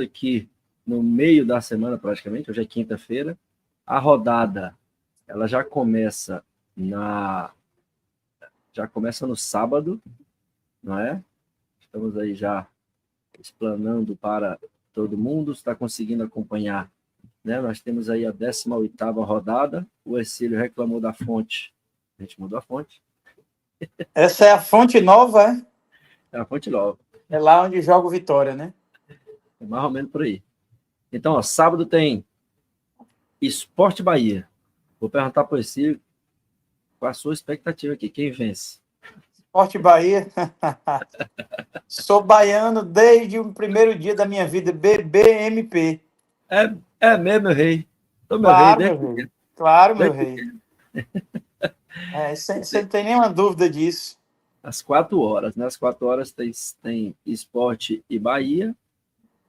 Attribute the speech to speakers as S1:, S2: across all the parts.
S1: aqui no meio da semana, praticamente, hoje é quinta-feira. A rodada, ela já começa no sábado, não é? Estamos aí já explanando para todo mundo, está conseguindo acompanhar, né? Nós temos aí a 18ª rodada, o Ercílio reclamou da fonte, a gente mudou a fonte.
S2: Essa é a Fonte Nova, é?
S1: É a fonte nova.
S2: É lá onde joga o Vitória, né?
S1: É mais ou menos por aí. Então, ó, sábado tem Sport Bahia. Vou perguntar para o Ercílio qual a sua expectativa aqui, quem vence?
S2: Sport Bahia. Sou baiano desde o primeiro dia da minha vida, BBMP.
S1: É mesmo, meu rei. Sou meu rei,
S2: Claro,
S1: né?
S2: meu rei. Claro, meu rei. Você não tem nenhuma dúvida disso.
S1: Às 4 horas, né? Às 4 horas tem Esporte e Bahia.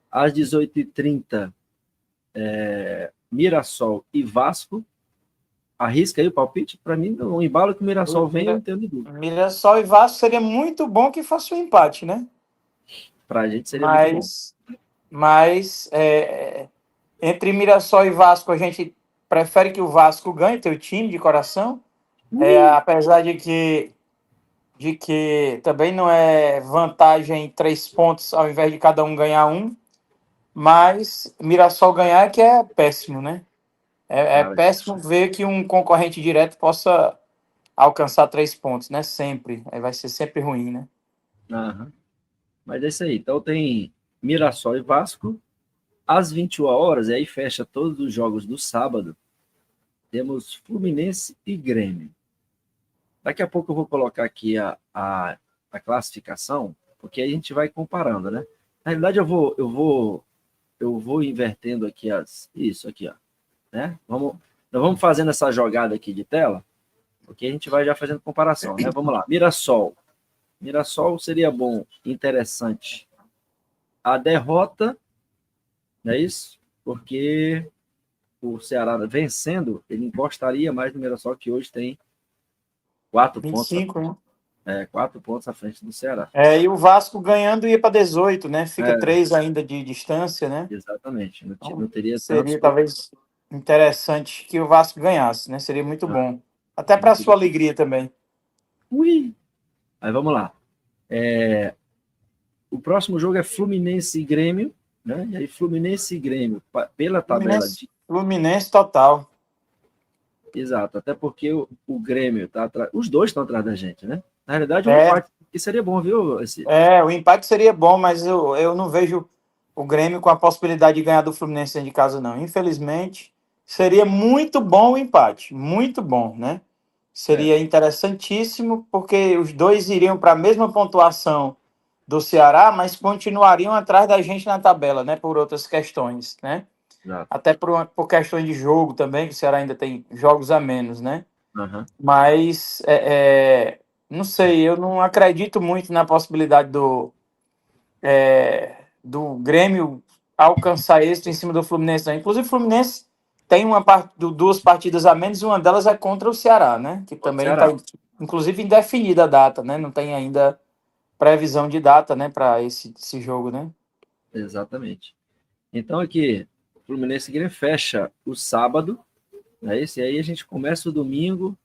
S1: Às 18h30, Mirassol e Vasco. Arrisca aí o palpite? Para mim, o embalo que o Mirassol vem, eu não tenho dúvida.
S2: Mirassol e Vasco seria muito bom que fosse um empate, né?
S1: Para a gente seria muito bom.
S2: Mas entre Mirassol e Vasco, a gente prefere que o Vasco ganhe, teu time de coração. Apesar de que também não é vantagem 3 pontos ao invés de cada um ganhar um. Mas Mirassol ganhar é que é péssimo, né? É
S1: Cara,
S2: péssimo ver que um concorrente direto possa alcançar 3 pontos, né? Sempre. Aí vai ser sempre ruim, né?
S1: aham. Mas é isso aí. Então tem Mirassol e Vasco. Às 21 horas, e aí fecha todos os jogos do sábado, temos Fluminense e Grêmio. Daqui a pouco eu vou colocar aqui a classificação, porque aí a gente vai comparando, né? Na realidade, eu vou invertendo aqui isso aqui, ó, né? Nós vamos fazendo essa jogada aqui de tela, porque a gente vai já fazendo comparação, né? Vamos lá. Mirassol seria bom, interessante. A derrota, não é isso? Porque o Ceará vencendo, ele encostaria mais no Mirassol, que hoje tem 4 pontos.
S2: 25, né?
S1: 4 pontos à frente do Ceará.
S2: E o Vasco ganhando ia para 18, né? Fica 3 ainda de distância, né?
S1: Exatamente. Não
S2: Então,
S1: teria
S2: seria
S1: tantos.
S2: talvez interessante que o Vasco ganhasse, né? Seria muito bom. Até para sua alegria também.
S1: Ui! Aí vamos lá. O próximo jogo é Fluminense e Grêmio, né? E aí Fluminense e Grêmio, pela tabela de...
S2: Fluminense total.
S1: Exato, até porque o Grêmio tá atrás... Os dois estão atrás da gente, né? Na realidade, um empate que seria bom, viu?
S2: O empate seria bom, mas eu não vejo o Grêmio com a possibilidade de ganhar do Fluminense dentro de casa, não. Infelizmente, seria muito bom o empate. Muito bom, né? Seria interessantíssimo, porque os dois iriam para a mesma pontuação do Ceará, mas continuariam atrás da gente na tabela, né? Por outras questões, né?
S1: Exato.
S2: Até por questões de jogo também, que o Ceará ainda tem jogos a menos, né?
S1: Uhum.
S2: Mas, não sei, eu não acredito muito na possibilidade do Grêmio alcançar êxito em cima do Fluminense, não. Inclusive, o Fluminense tem duas partidas a menos, e uma delas é contra o Ceará, né? Que também está, inclusive, indefinida a data, né? Não tem ainda previsão de data, né, para esse jogo, né?
S1: Exatamente. Então aqui, o Fluminense Grêmio fecha o sábado, né? Esse aí a gente começa o domingo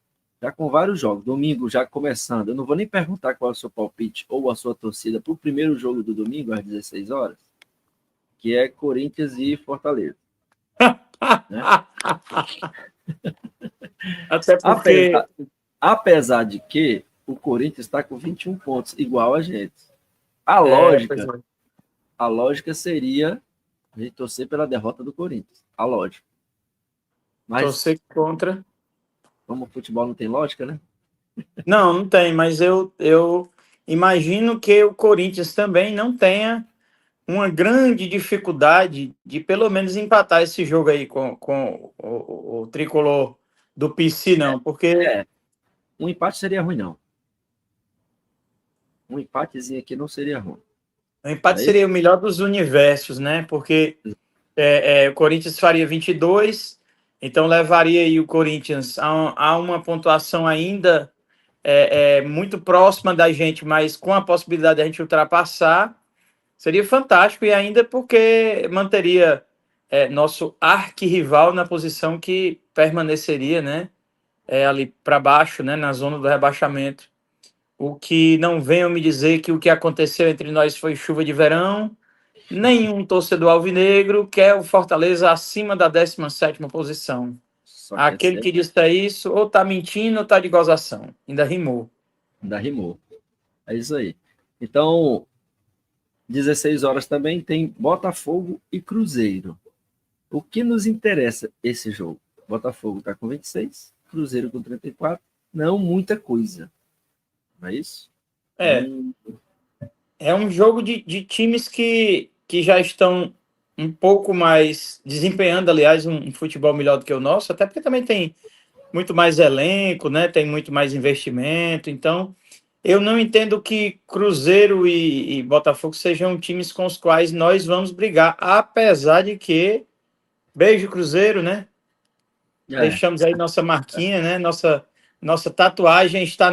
S1: já com vários jogos. Domingo já começando. Eu não vou nem perguntar qual é o seu palpite ou a sua torcida para o primeiro jogo do domingo às 16 horas, que é Corinthians e Fortaleza. Né?
S2: Até porque...
S1: Apesar de que o Corinthians está com 21 pontos, igual a gente. A lógica seria a gente torcer pela derrota do Corinthians. A lógica. Mas,
S2: torcer contra.
S1: Como o futebol não tem lógica, né?
S2: Não tem, mas eu imagino que o Corinthians também não tenha uma grande dificuldade de pelo menos empatar esse jogo aí com o tricolor do PC, não, porque...
S1: Um empate seria ruim, não. Um empatezinho aqui não seria ruim.
S2: O empate seria o melhor dos universos, né? Porque o Corinthians faria 22, então levaria aí o Corinthians a uma pontuação ainda muito próxima da gente, mas com a possibilidade de a gente ultrapassar. Seria fantástico, e ainda porque manteria nosso arquirrival na posição que permaneceria, né? Ali para baixo, né? Na zona do rebaixamento. O que não venham me dizer que o que aconteceu entre nós foi chuva de verão. Nenhum torcedor alvinegro quer o Fortaleza acima da 17ª posição.
S1: Só quer
S2: Aquele
S1: ser,
S2: que disse isso, ou tá mentindo ou tá de gozação. Ainda rimou.
S1: ainda rimou. É isso aí. Então, 16 horas também tem Botafogo e Cruzeiro. O que nos interessa esse jogo? Botafogo está com 26, Cruzeiro com 34. Não muita coisa. Não é isso?
S2: É, é um jogo de times que já estão um pouco mais desempenhando, aliás, um futebol melhor do que o nosso, até porque também tem muito mais elenco, né? Tem muito mais investimento. Então, eu não entendo que Cruzeiro e Botafogo sejam times com os quais nós vamos brigar, apesar de que, beijo Cruzeiro, né?
S1: É,
S2: Deixamos aí nossa marquinha, né? Nossa tatuagem está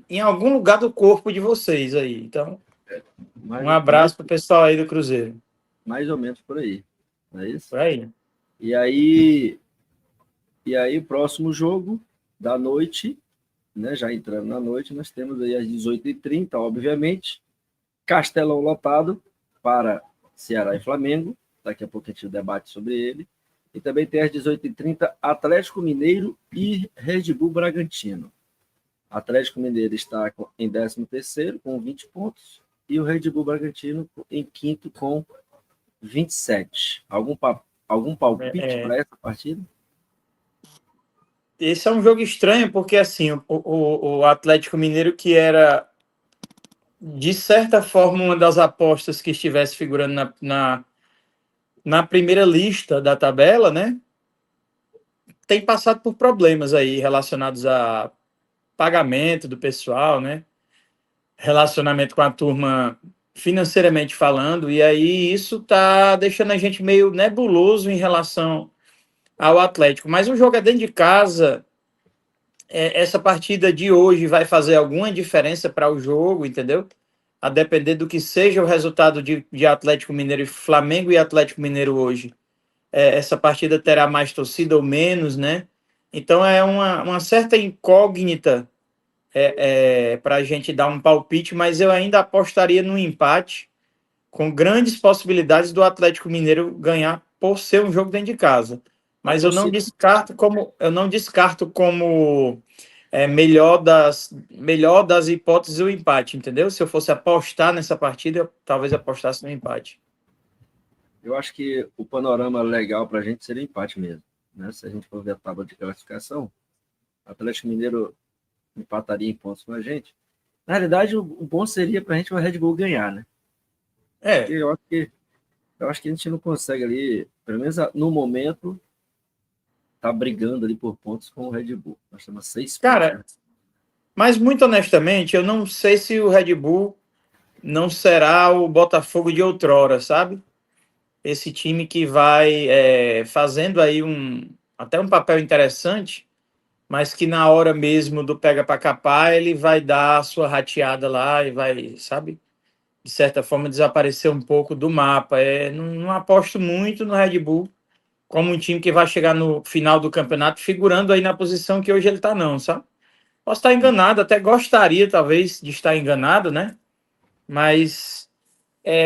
S2: em algum lugar do corpo de vocês aí. Então, um
S1: mais,
S2: abraço para o pessoal aí do Cruzeiro.
S1: mais ou menos por aí. Não é isso?
S2: Por aí.
S1: E aí, o próximo jogo da noite, né, já entrando na noite, nós temos aí às 18h30, obviamente, Castelão lotado para Ceará e Flamengo. Daqui a pouco a gente debate sobre ele. E também tem às 18h30 Atlético Mineiro e Red Bull Bragantino. Atlético Mineiro está em 13º com 20 pontos e o Red Bull Bragantino em quinto com 27. Algum palpite para essa partida?
S2: Esse é um jogo estranho, porque assim, o Atlético Mineiro, que era, de certa forma, uma das apostas que estivesse figurando na primeira lista da tabela, né? Tem passado por problemas aí relacionados a pagamento do pessoal, né? Relacionamento com a turma financeiramente falando, e aí isso tá deixando a gente meio nebuloso em relação ao Atlético. Mas o jogo é dentro de casa, essa partida de hoje vai fazer alguma diferença para o jogo, entendeu? A depender do que seja o resultado de Atlético Mineiro e Flamengo e Atlético Mineiro hoje. Essa partida terá mais torcida ou menos, né? Então é uma certa incógnita para a gente dar um palpite, mas eu ainda apostaria no empate, com grandes possibilidades do Atlético Mineiro ganhar por ser um jogo dentro de casa.
S1: A
S2: Mas
S1: torcida,
S2: eu não descarto como melhor das hipóteses o empate, entendeu? Se eu fosse apostar nessa partida, eu talvez apostasse no empate.
S1: eu acho que o panorama legal para a gente seria empate mesmo. Né? Se a gente for ver a tábua de classificação, o Atlético Mineiro empataria em pontos com a gente. Na realidade, o bom seria para a gente o Red Bull ganhar, né? Porque
S2: É,
S1: eu acho que a gente não consegue ali, pelo menos no momento, tá brigando ali por pontos com o Red Bull. Nós temos 6 pontos,
S2: cara,
S1: né?
S2: mas muito honestamente, eu não sei se o Red Bull não será o Botafogo de outrora, sabe? Esse time que vai fazendo aí até um papel interessante, mas que na hora mesmo do pega para capar, ele vai dar a sua rateada lá e vai, sabe? De certa forma, desaparecer um pouco do mapa. Não aposto muito no Red Bull como um time que vai chegar no final do campeonato figurando aí na posição que hoje ele está, não, sabe? Posso estar enganado, até gostaria, talvez, de estar enganado, né? Mas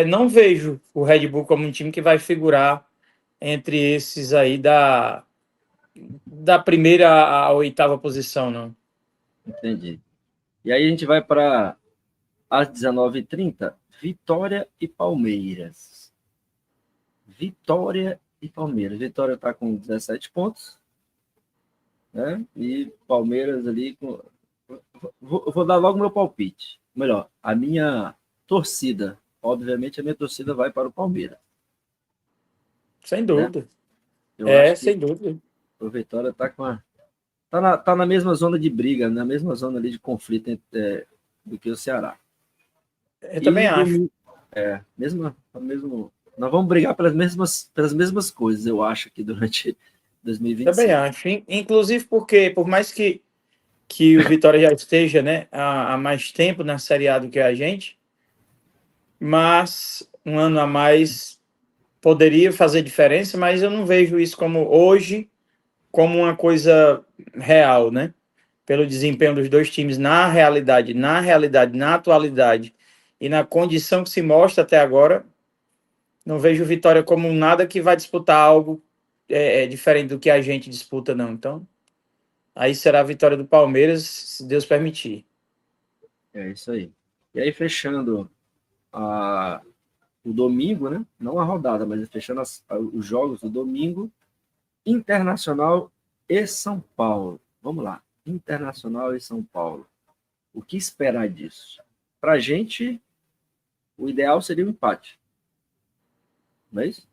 S2: não vejo o Red Bull como um time que vai figurar entre esses aí da primeira à oitava posição, não.
S1: Entendi. E aí a gente vai para às 19h30, Vitória e Palmeiras. Vitória e Palmeiras. Vitória está com 17 pontos, né? E Palmeiras ali com. Vou dar logo meu palpite. Melhor, a minha torcida. Obviamente, a minha torcida vai para o Palmeiras,
S2: Sem
S1: né?
S2: dúvida.
S1: Eu acho que
S2: Sem dúvida.
S1: o Vitória está com a. Tá na mesma zona de briga, na mesma zona ali de conflito do que o Ceará.
S2: Eu também
S1: E
S2: acho.
S1: domingo, mesmo, nós vamos brigar pelas mesmas coisas, eu acho, aqui durante
S2: Também
S1: 2025.
S2: acho. Inclusive porque, por mais que o Vitória já esteja, né, há mais tempo na Série A do que a gente, mas um ano a mais poderia fazer diferença, mas eu não vejo isso como hoje como uma coisa real, né? Pelo desempenho dos dois times na atualidade e na condição que se mostra até agora, não vejo Vitória como nada que vai disputar algo diferente do que a gente disputa, não. Então, aí será a vitória do Palmeiras, se Deus permitir.
S1: É isso aí. E aí, fechando o domingo, né? Não a rodada, mas fechando os jogos do domingo, Internacional e São Paulo. Vamos lá. Internacional e São Paulo. O que esperar disso? Para a gente, o ideal seria um empate. Não é isso?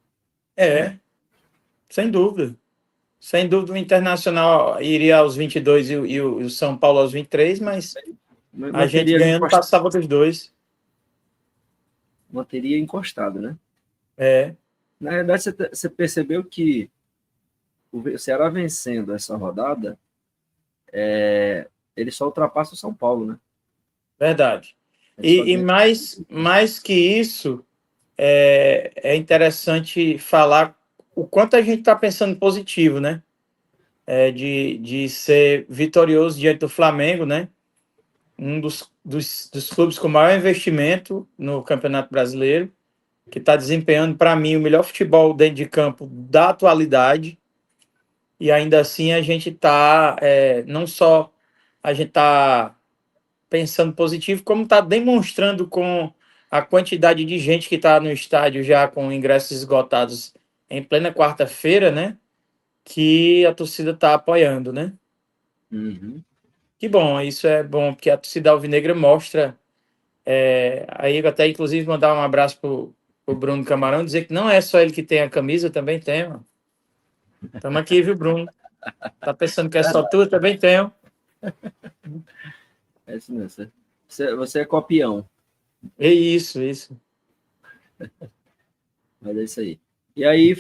S2: Sem dúvida. Sem dúvida, o Internacional iria aos 22 e o São Paulo aos 23, mas a gente ganhando passava dos dois.
S1: Manteria encostado, né?
S2: É.
S1: Na verdade, você percebeu que o Ceará vencendo essa rodada, ele só ultrapassa o São Paulo, né?
S2: Verdade. E mais que isso, é interessante falar o quanto a gente está pensando positivo, né? De ser vitorioso diante do Flamengo, né? Um dos clubes com maior investimento no Campeonato Brasileiro, que está desempenhando, para mim, o melhor futebol dentro de campo da atualidade. E ainda assim a gente está, não só a gente está pensando positivo, como está demonstrando com a quantidade de gente que está no estádio já com ingressos esgotados em plena quarta-feira, né? Que a torcida está apoiando, né?
S1: Uhum.
S2: Que bom, isso é bom, porque a torcida alvinegra mostra. Aí eu até, inclusive, mandar um abraço pro Bruno Camarão, dizer que não é só ele que tem a camisa, também tem, mano. Estamos aqui, viu, Bruno? Tá pensando que é só tu? Também tenho.
S1: É isso mesmo. Você é copião.
S2: É isso.
S1: Mas é isso aí. E aí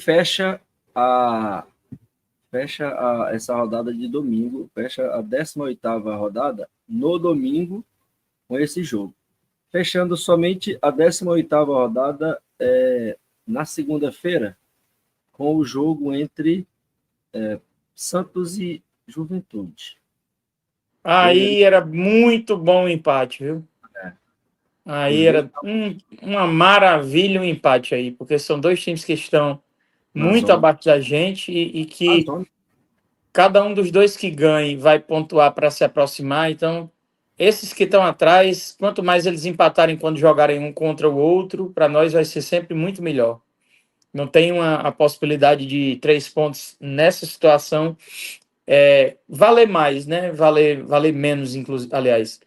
S1: essa rodada de domingo, fecha a 18ª rodada no domingo com esse jogo. Fechando somente a 18ª rodada na segunda-feira com o jogo entre Santos e Juventude.
S2: Aí era muito bom o empate, viu? Aí era uma maravilha o empate aí, porque são dois times que estão muito abaixo da gente e que cada um dos dois que ganhe vai pontuar para se aproximar. Então, esses que estão atrás, quanto mais eles empatarem quando jogarem um contra o outro, para nós vai ser sempre muito melhor. Não tem a possibilidade de 3 pontos nessa situação valer mais, né? Valer menos, inclusive, aliás,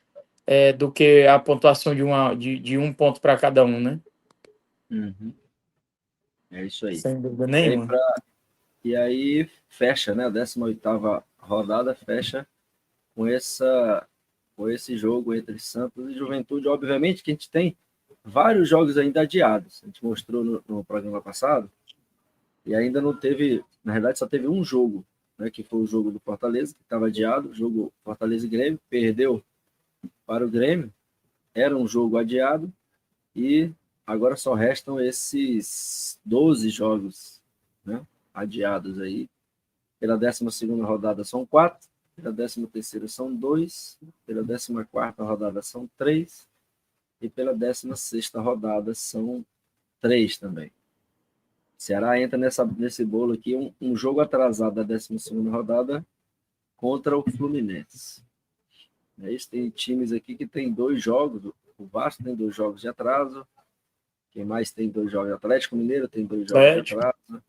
S2: do que a pontuação de um ponto para cada um, né?
S1: Uhum. É isso aí.
S2: Sem dúvida nenhuma.
S1: E aí fecha, né? A 18ª rodada fecha com esse jogo entre Santos e Juventude. Obviamente que a gente tem vários jogos ainda adiados. A gente mostrou no programa passado e ainda não teve, na verdade só teve um jogo, né, que foi o jogo do Fortaleza, que estava adiado, o jogo Fortaleza e Grêmio, perdeu para o Grêmio, era um jogo adiado e agora só restam esses 12 jogos, né, adiados aí. Pela 12ª rodada são 4, pela 13ª são 2, pela 14ª rodada são 3 e pela 16ª rodada são 3 também. Ceará entra nesse bolo aqui, um jogo atrasado da 12ª rodada contra o Fluminense. É isso, tem times aqui que tem 2 jogos, o Vasco tem 2 jogos de atraso, quem mais tem 2 jogos? Atlético Mineiro tem 2 jogos de atraso.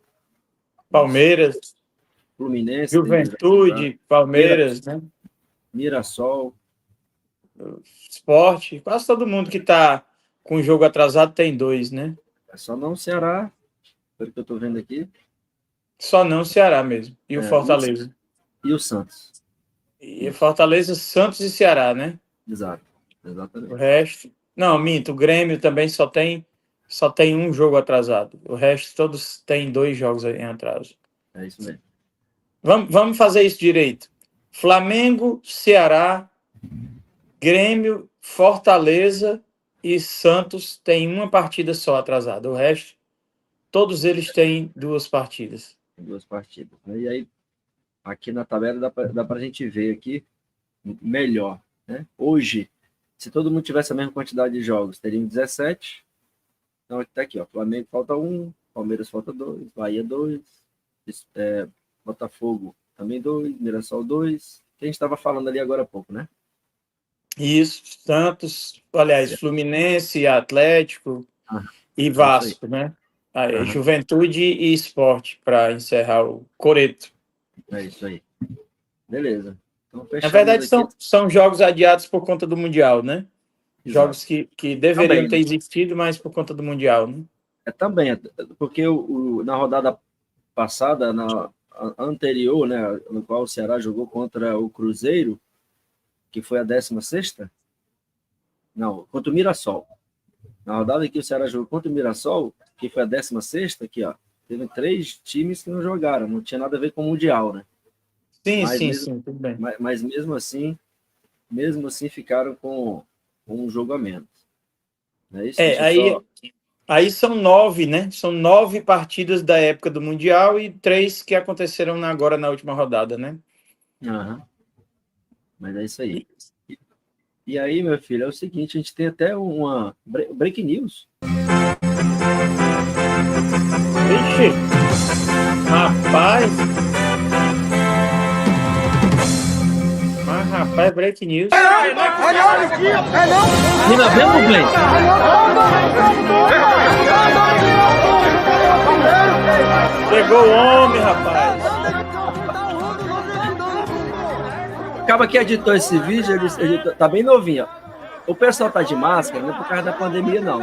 S2: Palmeiras.
S1: Fluminense
S2: Juventude, Palmeiras, né?
S1: Mirassol.
S2: Sport, quase todo mundo que está com o jogo atrasado tem 2, né?
S1: É só não o Ceará, pelo que eu estou vendo aqui.
S2: Só não o Ceará mesmo. E o Fortaleza.
S1: E o Santos.
S2: E Fortaleza, Santos e Ceará, né?
S1: Exato. Exatamente.
S2: O resto. Não, minto. O Grêmio também só tem um jogo atrasado. O resto todos têm 2 jogos em atraso.
S1: É isso mesmo.
S2: Vamos fazer isso direito. Flamengo, Ceará, Grêmio, Fortaleza e Santos tem uma partida só atrasada. O resto, todos eles têm 2 partidas.
S1: 2 partidas, né? E aí, aqui na tabela dá para a gente ver aqui melhor, né? Hoje, se todo mundo tivesse a mesma quantidade de jogos, teriam 17. Então, até aqui, ó, Flamengo falta 1, Palmeiras falta 2, Bahia 2, Botafogo também 2, Mirassol 2. Que a gente estava falando ali agora há pouco, né?
S2: Isso, Santos, aliás,
S1: Certo.
S2: Fluminense, Atlético e
S1: É isso aí.
S2: Vasco, né? Aí,
S1: Aham,
S2: Juventude e Sport, para encerrar o Coreto.
S1: é isso aí. Beleza. Então,
S2: Na
S1: fechamos
S2: verdade,
S1: aqui.
S2: são jogos adiados por conta do Mundial, né?
S1: Exato.
S2: Jogos que deveriam
S1: Também,
S2: ter
S1: né?
S2: existido, mas por conta do Mundial, né?
S1: Também, porque na rodada passada, na anterior, né, no qual o Ceará jogou contra o Cruzeiro, que foi a 16ª? Não, contra o Mirassol. Na rodada que o Ceará jogou contra o Mirassol, que foi a 16ª, aqui, ó, teve 3 times que não jogaram, não tinha nada a ver com o Mundial, né?
S2: Sim,
S1: Mas
S2: sim,
S1: mesmo,
S2: sim, tudo bem.
S1: mas mesmo assim ficaram com um jogo a menos. Não é isso?
S2: É,
S1: Deixa eu só.
S2: aí são 9, né? São 9 partidas da época do Mundial e 3 que aconteceram agora na última rodada, né?
S1: Aham, mas é isso aí.
S2: E-
S1: E aí, meu filho, é o seguinte, a gente tem até uma break news.
S2: Vixe, rapaz, break news.
S1: Vila mesmo, bem?
S2: Chegou o homem, rapaz.
S1: Acaba que editou esse vídeo, ele editou, tá bem novinho. Ó. O pessoal tá de máscara, não é por causa da pandemia, não.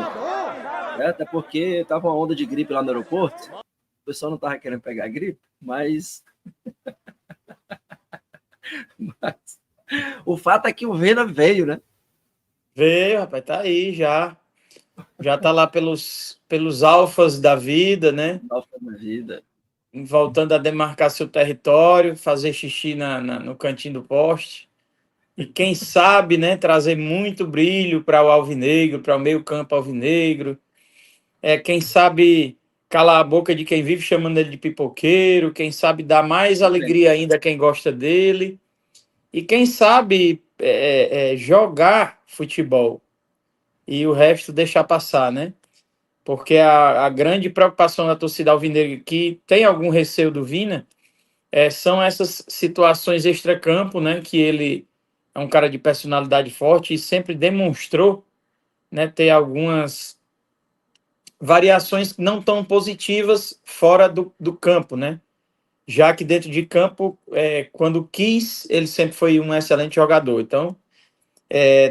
S1: Até porque tava uma onda de gripe lá no aeroporto. O pessoal não tava querendo pegar gripe, mas o fato é que o Vena veio, né?
S2: Veio, rapaz, tá aí já. Já tá lá pelos alfas da vida, né?
S1: Nossa, na vida.
S2: Voltando a demarcar seu território, fazer xixi no cantinho do poste. E quem sabe, né, trazer muito brilho para o alvinegro, para o meio-campo alvinegro. Quem sabe calar a boca de quem vive chamando ele de pipoqueiro, quem sabe dar mais alegria ainda a quem gosta dele. E quem sabe jogar futebol e o resto deixar passar, né? Porque a grande preocupação da torcida alvinegra, que tem algum receio do Vina, são essas situações extracampo, né? Que ele é um cara de personalidade forte e sempre demonstrou, né, ter algumas variações não tão positivas fora do campo, né? Já que dentro de campo, quando quis, ele sempre foi um excelente jogador. Então,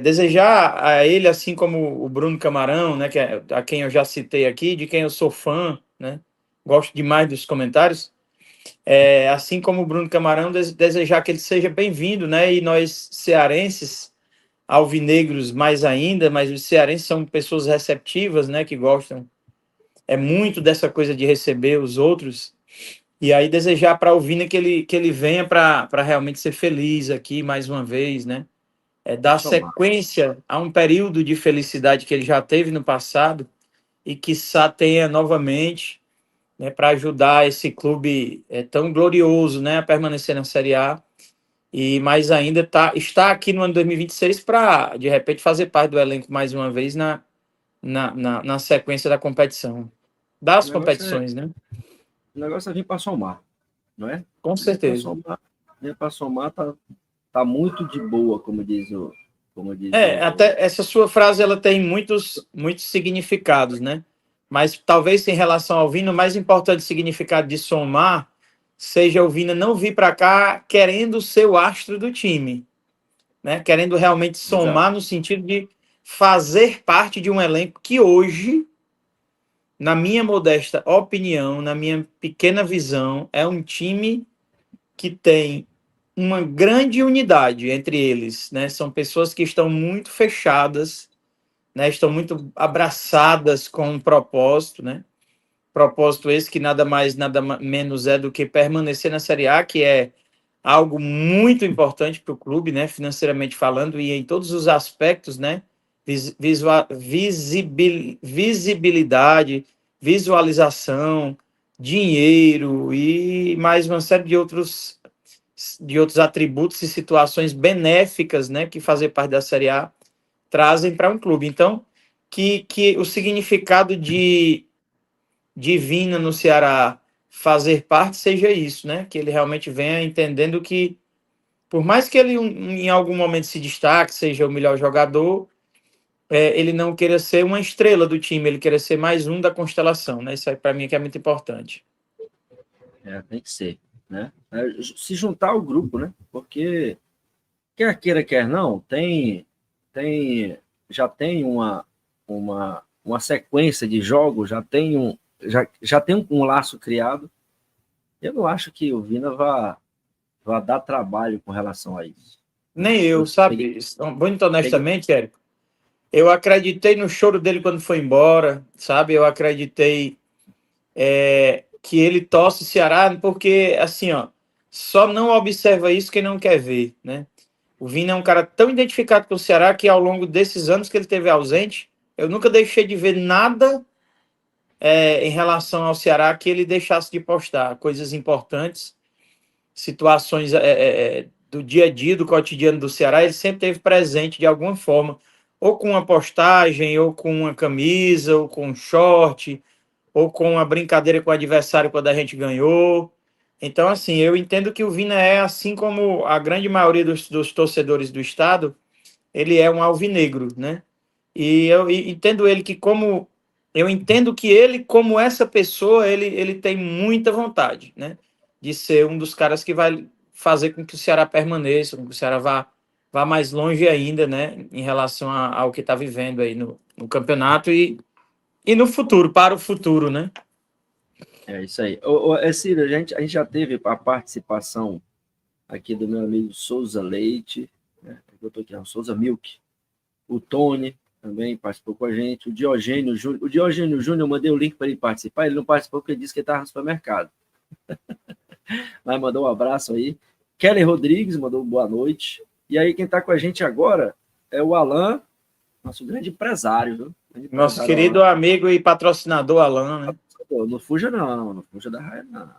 S2: desejar a ele, assim como o Bruno Camarão, né, a quem eu já citei aqui, de quem eu sou fã, né, gosto demais dos comentários, assim como o Bruno Camarão, desejar que ele seja bem-vindo, né, e nós cearenses, alvinegros mais ainda, mas os cearenses são pessoas receptivas, né, que gostam muito dessa coisa de receber os outros, e aí desejar para o Vina que ele venha para realmente ser feliz aqui mais uma vez, né, dar
S1: Tomar.
S2: sequência a um período de felicidade que ele já teve no passado e quiçá tenha novamente, né, para ajudar esse clube tão glorioso, né, a permanecer na Série A e mais ainda está aqui no ano 2026 para, de repente, fazer parte do elenco mais uma vez na sequência da competição.
S1: O
S2: Das
S1: negócio é,
S2: competições, né?
S1: o negócio é vir para somar, não é?
S2: Com certeza.
S1: Vir para somar tá muito de boa, como diz o.
S2: Até essa sua frase ela tem muitos significados, né? Mas talvez em relação ao Vina, o mais importante significado de somar seja o Vina não vir para cá querendo ser o astro do time, né? Querendo realmente
S1: Exato.
S2: somar no sentido de fazer parte de um elenco que hoje, na minha modesta opinião, na minha pequena visão, é um time que tem uma grande unidade entre eles, né? São pessoas que estão muito fechadas, né? Estão muito abraçadas com um propósito, né? Propósito esse que nada mais, nada menos é do que permanecer na Série A, que é algo muito importante para o clube, né? Financeiramente falando e em todos os aspectos, né? visibilidade, visualização, dinheiro e mais uma série de outros atributos e situações benéficas, né, que fazer parte da Série A trazem para um clube. Então, que o significado de Vina no Ceará fazer parte seja isso, né? Que ele realmente venha entendendo que, por mais que ele em algum momento se destaque, seja o melhor jogador, ele não queira ser uma estrela do time, ele queira ser mais um da constelação, né? Isso aí para mim que é muito importante.
S1: Tem que ser, né? Se juntar ao grupo, né? Porque quer queira, quer não, já tem uma sequência de jogos, já tem um laço criado. Eu não acho que o Vina vá dar trabalho com relação a isso.
S2: Nem eu, sabe? Muito honestamente, Érico, eu acreditei no choro dele quando foi embora, sabe? Eu acreditei que ele torce o Ceará, porque, assim, ó, só não observa isso quem não quer ver, né? O Vina é um cara tão identificado com o Ceará que, ao longo desses anos que ele teve ausente, eu nunca deixei de ver nada em relação ao Ceará que ele deixasse de postar. Coisas importantes, situações do dia a dia, do cotidiano do Ceará, ele sempre teve presente de alguma forma, ou com uma postagem, ou com uma camisa, ou com um short, ou com uma brincadeira com o adversário quando a gente ganhou. Então, assim, eu entendo que o Vina assim como a grande maioria dos torcedores do estado, ele é um alvinegro, né? E eu entendo ele que como... Eu entendo que ele, como essa pessoa, ele tem muita vontade, né? De ser um dos caras que vai fazer com que o Ceará permaneça, com que o Ceará vá mais longe ainda, né? Em relação ao que está vivendo aí no campeonato e no futuro, para o futuro, né?
S1: É isso aí. Ciro, a gente já teve a participação aqui do meu amigo Souza Leite, né? Eu tô aqui, Souza Milk, o Tony também participou com a gente, o Diogênio Júnior. O Diogênio Júnior, eu mandei o link para ele participar, ele não participou porque ele disse que estava no supermercado. Mas mandou um abraço aí. Kelly Rodrigues mandou boa noite. E aí, quem está com a gente agora é o Alan, nosso grande empresário, viu?
S2: Nosso querido amigo e patrocinador Alan, né?
S1: Não fuja não fuja da raia não.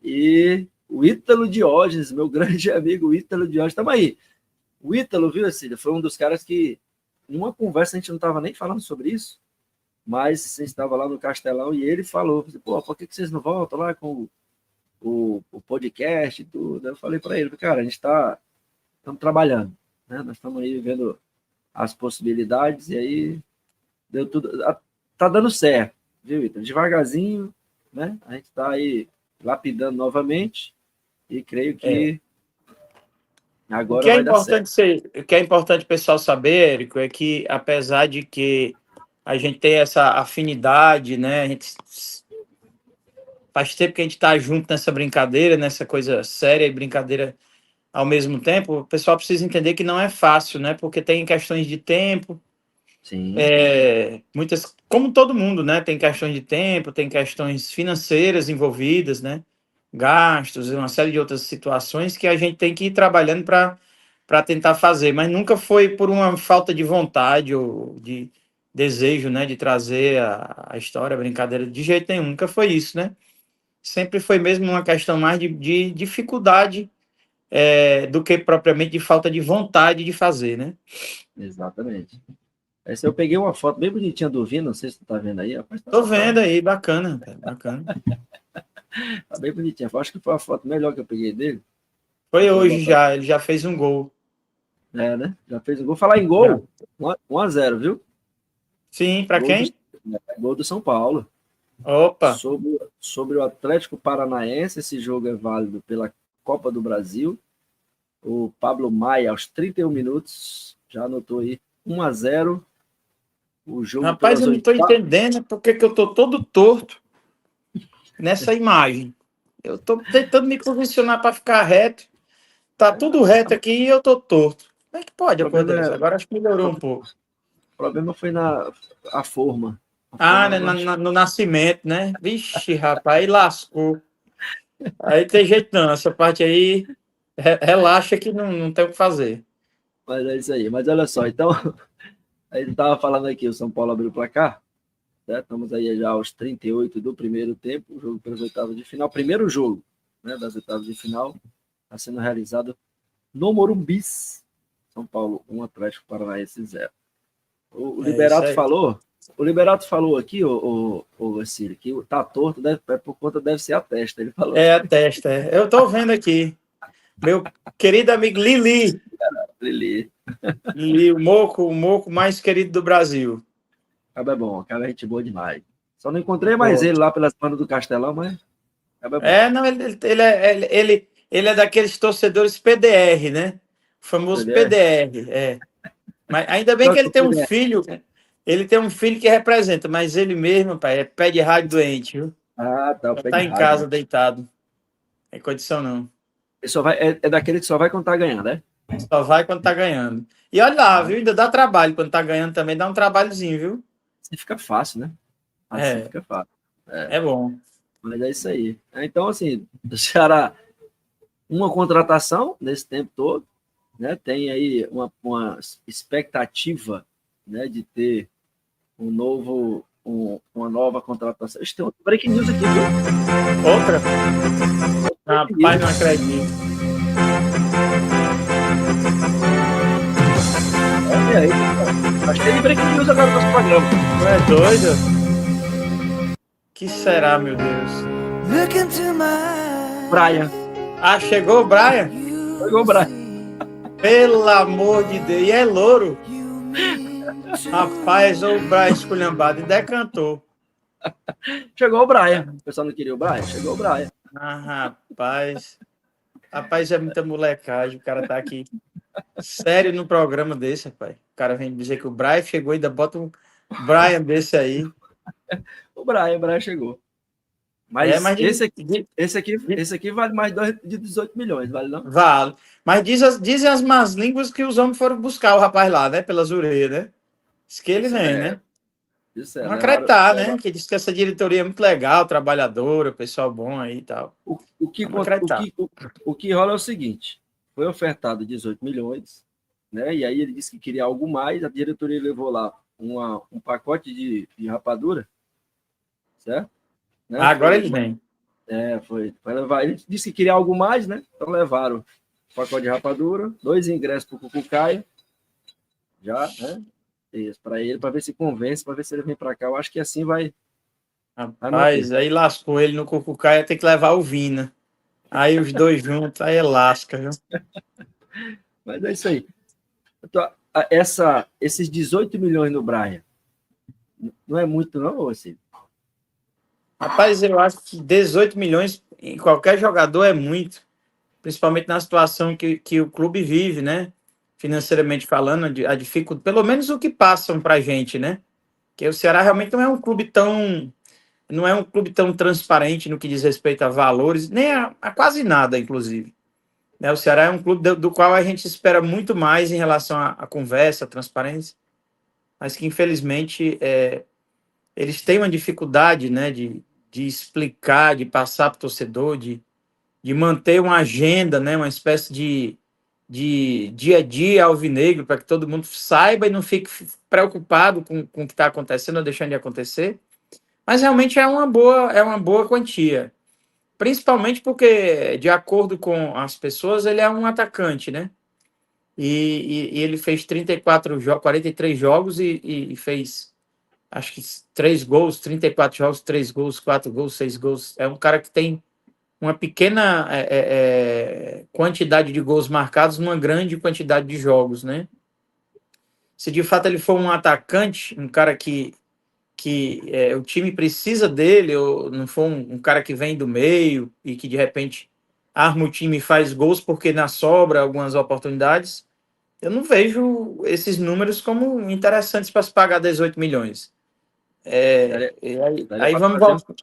S1: E o Ítalo Diógenes, meu grande amigo Ítalo Diógenes, estamos aí. O Ítalo, viu, Cília, foi um dos caras que, numa conversa, a gente não estava nem falando sobre isso, mas a gente estava lá no Castelão e ele falou, pô, por que vocês não voltam lá com o podcast e tudo? Eu falei para ele, cara, a gente estamos trabalhando, né? Nós estamos aí vendo as possibilidades e aí deu tudo, tá dando certo, viu, Ítalo? Devagarzinho, né? A gente está aí lapidando novamente e creio que agora vai dar certo.
S2: O que é importante o pessoal saber, Érico, é que apesar de que a gente tem essa afinidade, né? A gente faz tempo que a gente está junto nessa brincadeira, nessa coisa séria e brincadeira ao mesmo tempo, o pessoal precisa entender que não é fácil, né? Porque tem questões de tempo,
S1: Sim.
S2: Muitas, como todo mundo, né? Tem questões de tempo, tem questões financeiras envolvidas, né? Gastos e uma série de outras situações que a gente tem que ir trabalhando para tentar fazer, mas nunca foi por uma falta de vontade ou de desejo, né? De trazer a história, a brincadeira, de jeito nenhum, nunca foi isso, né? Sempre foi mesmo uma questão mais de dificuldade do que propriamente de falta de vontade de fazer, né?
S1: Exatamente. Essa eu peguei uma foto bem bonitinha do Vina, não sei se tu tá vendo aí. Rapaz,
S2: Tô vendo aí, bacana, cara, bacana.
S1: Tá bem bonitinha. Acho que foi a foto melhor que eu peguei dele.
S2: Foi hoje já, ele já fez um gol.
S1: Né? Já fez um gol. Falar em gol, 1-0, viu?
S2: Sim, para quem?
S1: Gol do São Paulo.
S2: Opa!
S1: Sobre o Atlético Paranaense, esse jogo é válido pela Copa do Brasil. O Pablo Maia, aos 31 minutos, já anotou aí 1-0. O jogo.
S2: Rapaz, eu não estou entendendo porque que eu estou todo torto nessa imagem. Eu estou tentando me posicionar para ficar reto. Tá tudo reto aqui e eu estou torto. Como é que pode acontecer? Agora acho que melhorou um pouco.
S1: O problema foi a forma.
S2: No nascimento, né? Vixe, rapaz, aí lascou. Aí tem jeito não, essa parte aí, relaxa que não tem o que fazer.
S1: Mas é isso aí. Mas olha só, então, Aí ele estava falando aqui, o São Paulo abriu o placar, né? Estamos aí já aos 38 do primeiro tempo, o jogo pelas oitavas de final. Primeiro jogo, né, das oitavas de final está sendo realizado no Morumbi. São Paulo 1, Atlético Paranaense 0. O
S2: Isso
S1: Liberato
S2: aí.
S1: falou, aqui, o Vacílio, que tá torto, por conta deve ser a testa, ele falou.
S2: É a testa. Eu tô vendo aqui. Meu querido amigo Lili.
S1: Lili.
S2: Lili, o moco mais querido do Brasil.
S1: Acaba é bom, acaba é gente boa demais. Só não encontrei mais ele lá pelas bandas do Castelão, mas acaba é bom.
S2: Não, ele é daqueles torcedores PDR, né? O famoso
S1: PDR?
S2: PDR. Mas ainda bem que ele tem um filho. Ele tem um filho que representa, mas ele mesmo, pai, é pé de rádio doente, viu?
S1: Ah, tá, o
S2: Já
S1: pé de
S2: tá em
S1: rádio.
S2: casa deitado. Não tem condição, não.
S1: Ele só vai, é daquele que só vai quando tá ganhando, né?
S2: Só vai quando tá ganhando. E olha lá, viu? Ainda dá trabalho. Quando tá ganhando também dá um trabalhozinho, viu?
S1: Assim fica fácil, né? Assim fica fácil.
S2: É bom.
S1: Mas é isso aí. Então, assim, o Ceará, uma contratação nesse tempo todo, né? Tem aí uma expectativa, né, de ter uma nova contratação. Tem outro break news aqui, viu?
S2: Outra? Rapaz, não acredito.
S1: Olha aí, acho que é de break news agora no nosso programa.
S2: Tu é doido? Que será, meu Deus?
S1: Brian.
S2: Ah, chegou o Brian?
S1: Chegou o Brian.
S2: Pelo amor de Deus. E é louro. Rapaz, o Brian esculhambado e decantou.
S1: Chegou o Brian. O pessoal não queria o Brian? Chegou o Brian.
S2: Ah, rapaz. Rapaz, é muita molecagem. O cara tá aqui sério no programa desse, rapaz. O cara vem dizer que o Brian chegou e ainda bota um Brian desse aí.
S1: O Brian chegou. Mas,
S2: mas
S1: esse aqui vale mais de 18 milhões, vale não?
S2: Vale. Mas dizem as más línguas que os homens foram buscar o rapaz lá, né? Pelas orelhas, né? Diz que ele vem, né? Não acreditar, né? Que diz que essa diretoria é muito legal, trabalhadora, pessoal bom aí e tal.
S1: O que rola é o seguinte: foi ofertado 18 milhões, né? E aí ele disse que queria algo mais, a diretoria levou lá um pacote de rapadura, certo? Né?
S2: Agora ele vem.
S1: Foi levar. Ele disse que queria algo mais, né? Então levaram o pacote de rapadura, 2 ingressos para o Cucucaia, já, né? Isso, para ele, para ver se convence, para ver se ele vem para cá. Eu acho que assim vai.
S2: Rapaz, aí lascou ele no Cucucaia, tem que levar o Vina. Aí os dois juntos, aí é lasca, viu?
S1: Mas é isso aí. Então, esses 18 milhões no Brian, não é muito, não, assim?
S2: Rapaz, eu acho que 18 milhões em qualquer jogador é muito, principalmente na situação que o clube vive, né? Financeiramente falando, a dificuldade, pelo menos o que passam para a gente, né? Que o Ceará realmente não é um clube tão transparente no que diz respeito a valores, nem a quase nada, inclusive. Né? O Ceará é um clube do qual a gente espera muito mais em relação à conversa, à transparência, mas que, infelizmente, eles têm uma dificuldade, né, de explicar, de passar para o torcedor, de manter uma agenda, né, uma espécie de dia a dia alvinegro, para que todo mundo saiba e não fique preocupado com o que está acontecendo ou deixando de acontecer. Mas realmente é uma boa quantia. Principalmente porque, de acordo com as pessoas, ele é um atacante, né? E ele fez 43 jogos e fez, acho que 3 gols, 34 jogos, 3 gols, 4 gols, 6 gols. É um cara que tem uma pequena quantidade de gols marcados numa grande quantidade de jogos, né? Se de fato ele for um atacante, um cara que o time precisa dele, ou não for um cara que vem do meio e que de repente arma o time e faz gols porque na sobra algumas oportunidades, eu não vejo esses números como interessantes para se pagar 18 milhões. Aí vamos voltar.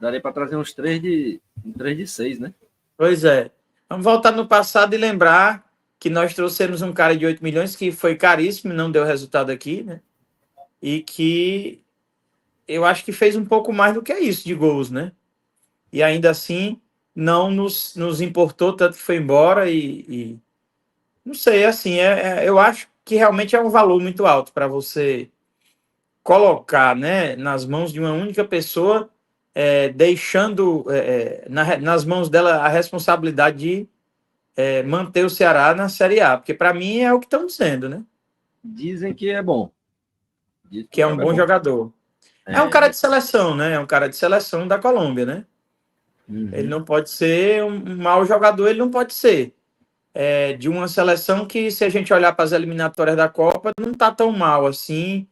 S1: Daria para trazer uns 3 de 6, né?
S2: Pois é. Vamos voltar no passado e lembrar que nós trouxemos um cara de 8 milhões que foi caríssimo, não deu resultado aqui, né? E que eu acho que fez um pouco mais do que isso de gols, né? E ainda assim não nos importou, tanto que foi embora e não sei, assim, eu acho que realmente é um valor muito alto para você colocar, né, nas mãos de uma única pessoa, deixando nas mãos dela a responsabilidade de manter o Ceará na Série A, porque para mim é o que estão dizendo, né?
S1: Dizem que é bom. Dizem que
S2: Que
S1: o
S2: é um
S1: cara é
S2: bom
S1: bom.
S2: jogador. É um cara
S1: É.
S2: de seleção, né? É um cara de seleção da Colômbia, né? Ele
S1: Uhum.
S2: não pode ser um mau jogador, ele não pode ser. De uma seleção que, se a gente olhar para as eliminatórias da Copa, não está tão mal assim.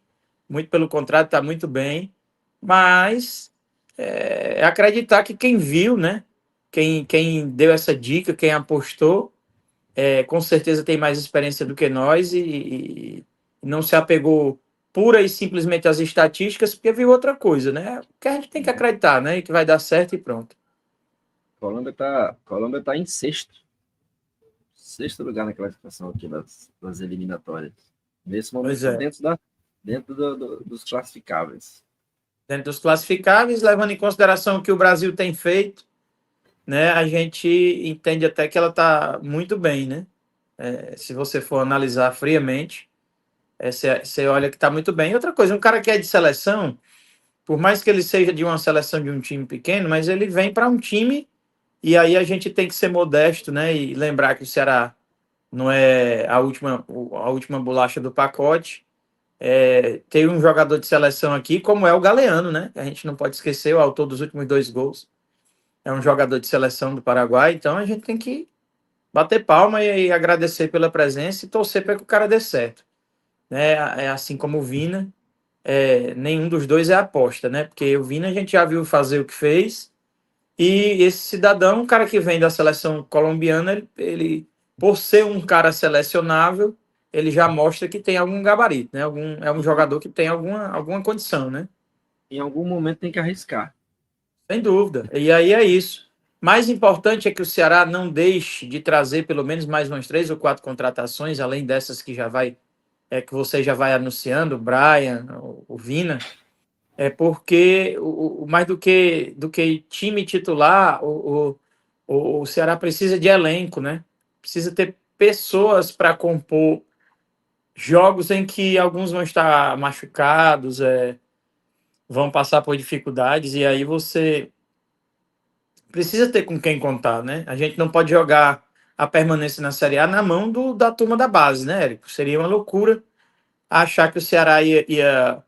S2: Muito pelo contrário, está muito bem. Mas acreditar que quem viu, né? Quem deu essa dica, quem apostou, com certeza tem mais experiência do que nós e não se apegou pura e simplesmente às estatísticas, porque viu outra coisa, né? Que a gente tem que acreditar, né? E que vai dar certo e pronto.
S1: Colômbia tá em sexto lugar na classificação aqui das eliminatórias. Nesse momento
S2: Pois
S1: está
S2: é.
S1: dentro dos classificáveis.
S2: Dentro dos classificáveis, levando em consideração o que o Brasil tem feito, né? A gente entende até que ela está muito bem, né? Se você for analisar friamente, você olha que está muito bem. Outra coisa, um cara que é de seleção, por mais que ele seja de uma seleção de um time pequeno, mas ele vem para um time e aí a gente tem que ser modesto, né? E lembrar que o Ceará não é a última bolacha do pacote. Tem um jogador de seleção aqui, como é o Galeano, né? A gente não pode esquecer, o autor dos últimos 2 gols. É um jogador de seleção do Paraguai, então a gente tem que bater palma e agradecer pela presença e torcer para que o cara dê certo. Né? É assim como o Vina, nenhum dos dois é aposta, né? Porque o Vina a gente já viu fazer o que fez, e esse cidadão, um cara que vem da seleção colombiana, ele por ser um cara selecionável, ele já mostra que tem algum gabarito, né? É um jogador que tem alguma condição, né?
S1: Em algum momento tem que arriscar.
S2: Sem dúvida. E aí é isso. Mais importante é que o Ceará não deixe de trazer pelo menos mais umas 3 ou 4 contratações, além dessas que que você já vai anunciando, o Brian, o Vina, porque mais do que time titular, o Ceará precisa de elenco, né? Precisa ter pessoas para compor jogos em que alguns vão estar machucados, vão passar por dificuldades, e aí você precisa ter com quem contar, né? A gente não pode jogar a permanência na Série A na mão da turma da base, né, Érico? Seria uma loucura achar que o Ceará ia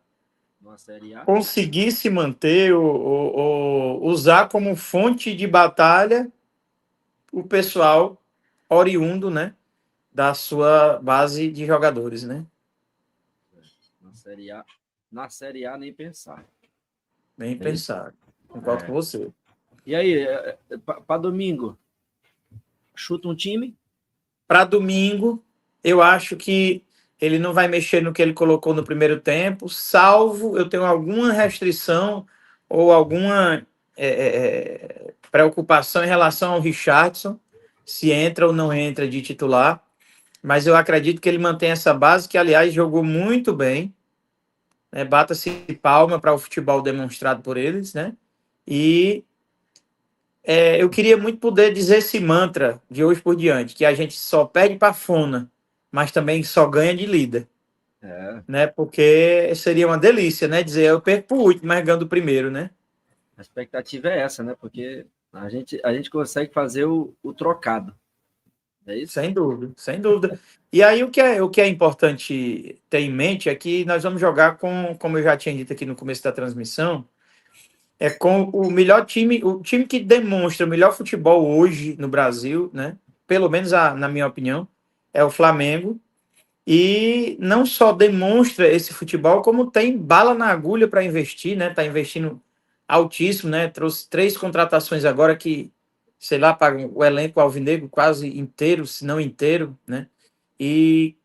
S1: Na Série A,
S2: conseguir se manter ou usar como fonte de batalha o pessoal oriundo, né, da sua base de jogadores, né?
S1: na Série A, na Série A nem pensar.
S2: Bem
S1: É isso?
S2: pensado. Concordo com
S1: É.
S2: você.
S1: E aí, para domingo, chuta um time?
S2: Para domingo, eu acho que ele não vai mexer no que ele colocou no primeiro tempo, salvo eu tenho alguma restrição ou alguma preocupação em relação ao Richardson, se entra ou não entra de titular. Mas eu acredito que ele mantém essa base, que aliás jogou muito bem, né? Bata-se palma para o futebol demonstrado por eles, né? E eu queria muito poder dizer esse mantra de hoje por diante, que a gente só perde para Fona, mas também só ganha de líder,
S1: É,
S2: né? Porque seria uma delícia, né? Dizer eu perco por último, mas ganho do primeiro, né?
S1: a expectativa é essa, né? Porque a gente consegue fazer o trocado. É isso?
S2: Sem dúvida, sem dúvida. E aí o que é importante ter em mente é que nós vamos jogar com, como eu já tinha dito aqui no começo da transmissão, com o melhor time, o time que demonstra o melhor futebol hoje no Brasil, né? Pelo menos na minha opinião, é o Flamengo. E não só demonstra esse futebol, como tem bala na agulha para investir, né? Está investindo altíssimo, né? Trouxe 3 contratações agora que, sei lá, pagam o elenco alvinegro quase inteiro, se não inteiro, né? E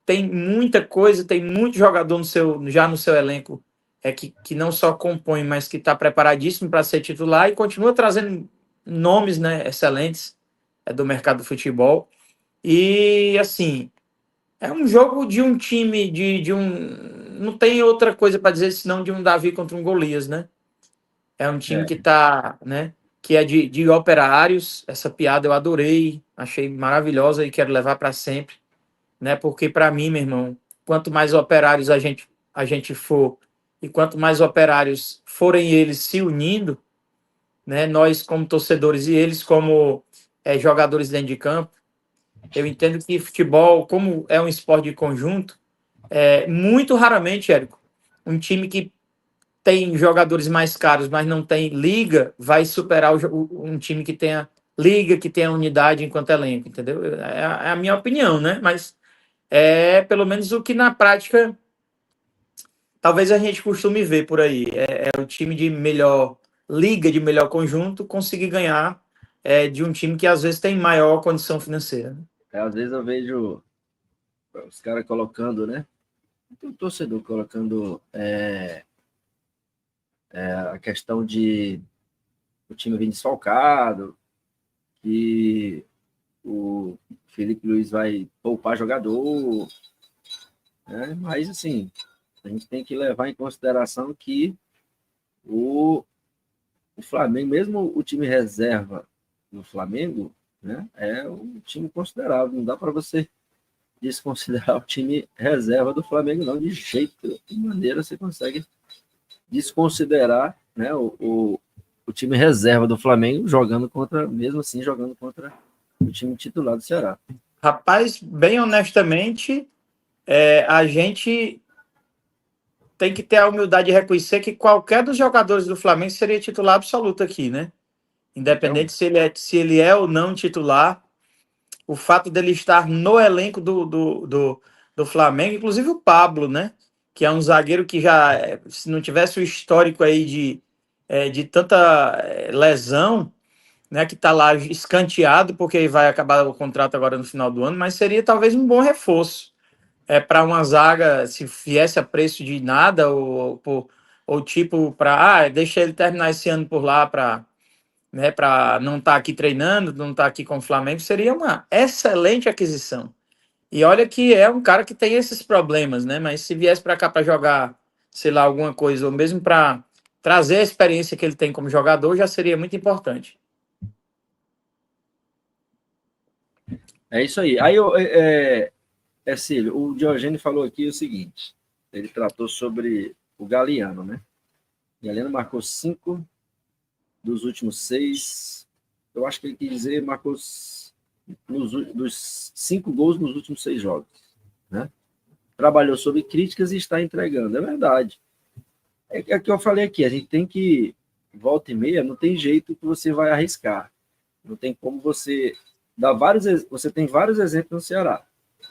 S2: tem muita coisa, tem muito jogador já no seu elenco que não só compõe, mas que está preparadíssimo para ser titular e continua trazendo nomes, né, excelentes do mercado do futebol. E assim, é um jogo de um time de um. Não tem outra coisa para dizer senão de um Davi contra um Golias, né? É um time
S1: É.
S2: que tá, né? Que é de operários. Essa piada eu adorei, achei maravilhosa e quero levar para sempre. né? Porque para mim, meu irmão, quanto mais operários a gente for e quanto mais operários forem eles se unindo, né? Nós como torcedores e eles como jogadores dentro de campo, eu entendo que futebol, como é um esporte de conjunto, muito raramente, Érico, um time que tem jogadores mais caros, mas não tem liga, vai superar um time que tenha liga, que tenha unidade enquanto elenco, entendeu? É a minha opinião, né? Mas é pelo menos o que na prática talvez a gente costume ver por aí. É o time de melhor liga, de melhor conjunto, conseguir ganhar de um time que às vezes tem maior condição financeira.
S1: Às vezes eu vejo os caras colocando, né? O torcedor colocando a questão de o time vir desfalcado, que o Felipe Luiz vai poupar jogador, né? Mas assim, a gente tem que levar em consideração que o Flamengo, mesmo o time reserva do Flamengo, né, é um time considerável. Não dá para você desconsiderar o time reserva do Flamengo, não. De jeito, de maneira você consegue desconsiderar, né, o time reserva do Flamengo jogando contra, mesmo assim, jogando contra o time titular do Ceará.
S2: Rapaz, bem honestamente, a gente tem que ter a humildade de reconhecer que qualquer dos jogadores do Flamengo seria titular absoluto aqui, né? Independente se ele é ou não titular, o fato dele estar no elenco do Flamengo, inclusive o Pablo, né? Que é um zagueiro que já, se não tivesse o histórico aí de tanta lesão, né? Que está lá escanteado, porque vai acabar o contrato agora no final do ano, mas seria talvez um bom reforço para uma zaga, se viesse a preço de nada, ou tipo, deixa ele terminar esse ano por lá para não estar aqui treinando, não estar aqui com o Flamengo, seria uma excelente aquisição. E olha que é um cara que tem esses problemas, né? Mas se viesse para cá para jogar, sei lá, alguma coisa, ou mesmo para trazer a experiência que ele tem como jogador, já seria muito importante.
S1: É isso aí. Aí, Cílio, o Diogênio falou aqui o seguinte: ele tratou sobre o Galeano, né? O Galeano marcou 5 dos últimos 6. Eu acho que ele quis dizer marcou dos 5 gols nos últimos 6 jogos, né? Trabalhou sob críticas e está entregando. É verdade. É o que eu falei aqui. A gente tem que, volta e meia, não tem jeito que você vai arriscar. Não tem como você dar vários. Você tem vários exemplos no Ceará,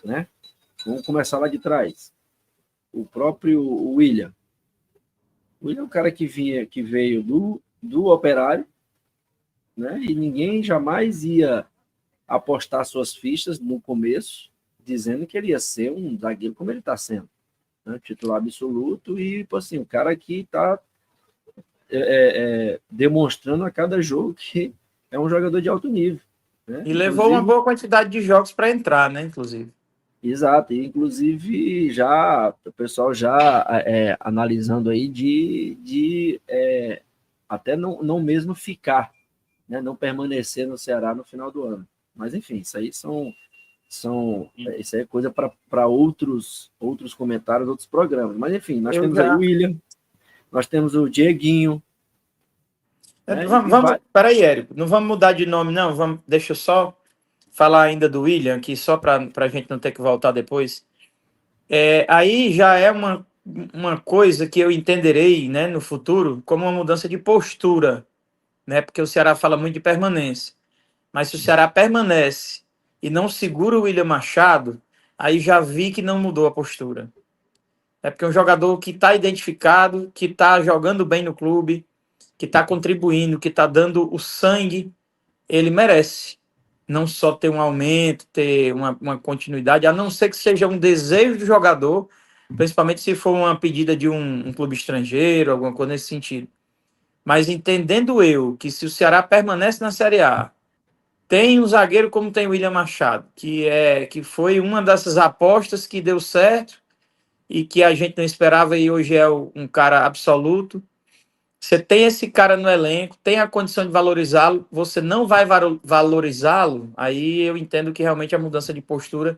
S1: né? Vamos começar lá de trás. O próprio William. O William é um cara que veio do Operário, né? E ninguém jamais ia apostar suas fichas no começo, dizendo que ele ia ser um zagueiro como ele está sendo, né? Titular absoluto e, assim, o cara que está demonstrando a cada jogo que é um jogador de alto nível, né?
S2: E levou uma boa quantidade de jogos para entrar, né? Inclusive.
S1: Exato, e inclusive já o pessoal já analisando aí de até não mesmo ficar, né? Não permanecer no Ceará no final do ano. Mas enfim, isso aí isso aí é coisa para outros comentários, outros programas. Mas enfim, nós temos aí o William, nós temos o Dieguinho.
S2: Né? Peraí, Érico, não vamos mudar de nome, não. Deixa eu só falar ainda do William aqui, só para a gente não ter que voltar depois. Aí já é uma coisa que eu entenderei, né, no futuro como uma mudança de postura, né, porque o Ceará fala muito de permanência. Mas se o Ceará permanece e não segura o William Machado, aí já vi que não mudou a postura. É porque é um jogador que está identificado, que está jogando bem no clube, que está contribuindo, que está dando o sangue, ele merece não só ter um aumento, ter uma continuidade, a não ser que seja um desejo do jogador, principalmente se for uma pedida de um clube estrangeiro, alguma coisa nesse sentido. Mas entendendo eu que se o Ceará permanece na Série A, tem um zagueiro como tem o William Machado, que foi uma dessas apostas que deu certo e que a gente não esperava e hoje é um cara absoluto. Você tem esse cara no elenco, tem a condição de valorizá-lo, você não vai valorizá-lo, aí eu entendo que realmente a mudança de postura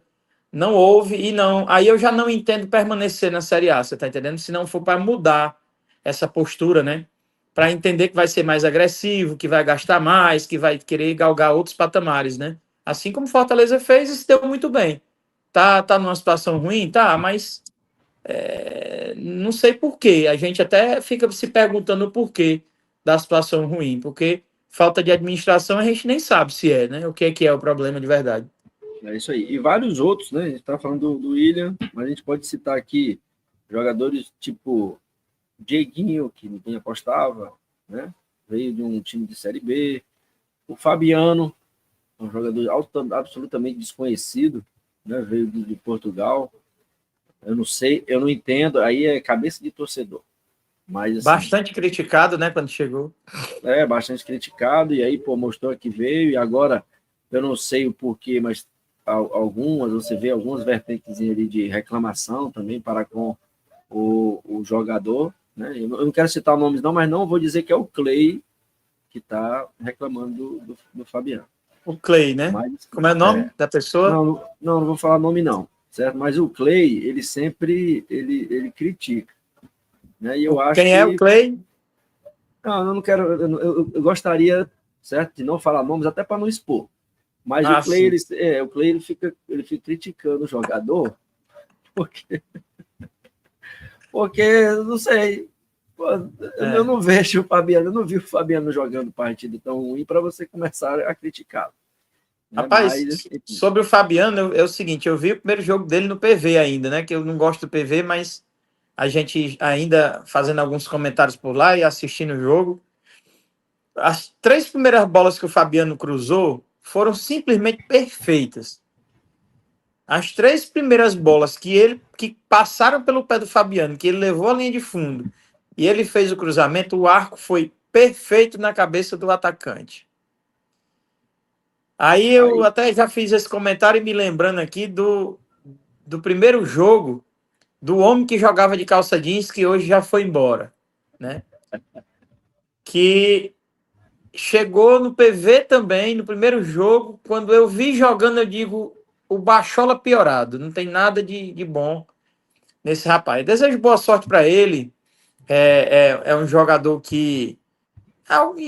S2: Não houve e não. Aí eu já não entendo permanecer na Série A, você tá entendendo? Se não for para mudar essa postura, né? Para entender que vai ser mais agressivo, que vai gastar mais, que vai querer galgar outros patamares, né? Assim como Fortaleza fez e se deu muito bem. Tá numa situação ruim, tá, mas não sei por quê. A gente até fica se perguntando o porquê da situação ruim, porque falta de administração a gente nem sabe se é, né? O que é o problema de verdade.
S1: É isso aí. E vários outros, né? A gente está falando do William, mas a gente pode citar aqui jogadores tipo Dieguinho, que ninguém apostava, né? Veio de um time de Série B. O Fabiano, um jogador absolutamente desconhecido, né? Veio de Portugal. Eu não sei, eu não entendo. Aí é cabeça de torcedor. Mas, assim,
S2: Bastante criticado, né, quando chegou.
S1: é bastante criticado. E aí, pô, mostrou que veio. E agora, eu não sei o porquê, mas algumas, você vê algumas vertentes ali de reclamação também para com o jogador, né? Eu não quero citar nomes não, mas não vou dizer que é o Clay que está reclamando do Fabiano.
S2: O Clay, né?
S1: Mas,
S2: Como é o nome da pessoa?
S1: não vou falar nome não, certo? Mas o Clay, ele sempre ele critica, né? E eu acho
S2: Quem é o
S1: que
S2: Clay?
S1: não, eu não quero, eu gostaria, certo, de não falar nomes até para não expor. Mas
S2: Ah, sim.
S1: o Clay ele fica criticando o jogador porque não sei. Pô, eu
S2: É.
S1: não vejo o Fabiano, eu não vi o Fabiano jogando partida tão ruim para você começar a criticá-lo. Né?
S2: Rapaz,
S1: Mas, enfim,
S2: sobre o Fabiano, é o seguinte, eu vi o primeiro jogo dele no PV ainda, né? Que eu não gosto do PV, mas a gente ainda fazendo alguns comentários por lá e assistindo o jogo. As três primeiras bolas que o Fabiano cruzou foram simplesmente perfeitas. As três primeiras bolas que passaram pelo pé do Fabiano, que ele levou a linha de fundo e ele fez o cruzamento, o arco foi perfeito na cabeça do atacante. Aí eu
S1: aí,
S2: até já fiz esse comentário e me lembrando aqui do primeiro jogo do homem que jogava de calça jeans, que hoje já foi embora, né? Que chegou no PV também, no primeiro jogo. Quando eu vi jogando, eu digo, o Bachola piorado, não tem nada de bom nesse rapaz. Desejo boa sorte para ele. É um jogador que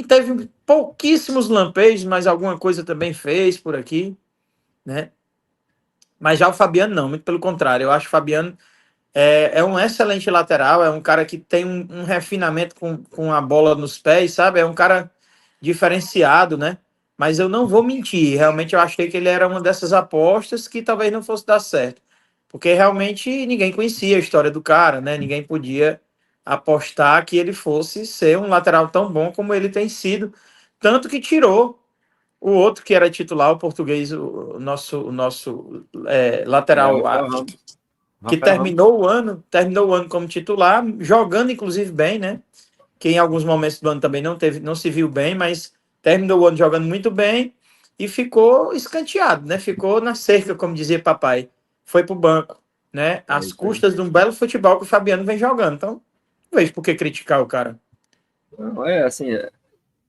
S2: teve pouquíssimos lampejos, mas alguma coisa também fez por aqui, né? Mas já o Fabiano não, muito pelo contrário. Eu acho que o Fabiano é um excelente lateral, é um cara que tem um refinamento com a bola nos pés, sabe? É um cara diferenciado, né? Mas eu não vou mentir, realmente eu achei que ele era uma dessas apostas que talvez não fosse dar certo. Porque realmente ninguém conhecia a história do cara, né? Ninguém podia apostar que ele fosse ser um lateral tão bom como ele tem sido. Tanto que tirou o outro que era titular, o português, o nosso lateral que
S1: Rafael Ramos,
S2: terminou o ano como titular, jogando inclusive bem, né? Que em alguns momentos do ano também não se viu bem, mas terminou o ano jogando muito bem e ficou escanteado, né? Ficou na cerca, como dizia papai. Foi para o banco, né?
S1: é
S2: Às
S1: isso aí.
S2: custas de um belo futebol que o Fabiano vem jogando. Então, não vejo por que criticar o cara.
S1: Não, assim,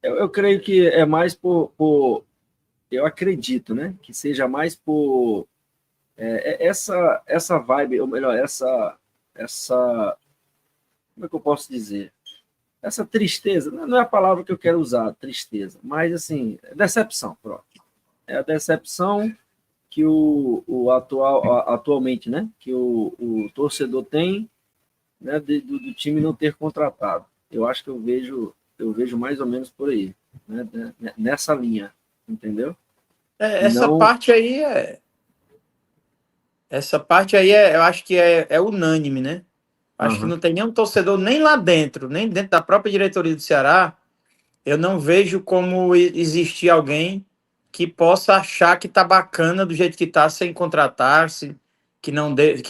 S1: eu creio que é mais eu acredito, né, que seja mais por essa vibe, ou melhor, essa, como é que eu posso dizer? Essa tristeza, não é a palavra que eu quero usar, tristeza, mas assim, decepção, pronto. É a decepção que atualmente, né, que o torcedor tem, né, do time não ter contratado. Eu acho que eu vejo mais ou menos por aí, né, nessa linha, entendeu? E
S2: Essa
S1: não,
S2: parte aí eu acho que é unânime, né? Acho que
S1: aham,
S2: não tem nenhum torcedor, nem lá dentro, nem dentro da própria diretoria do Ceará. Eu não vejo como existir alguém que possa achar que tá bacana do jeito que tá sem contratar, que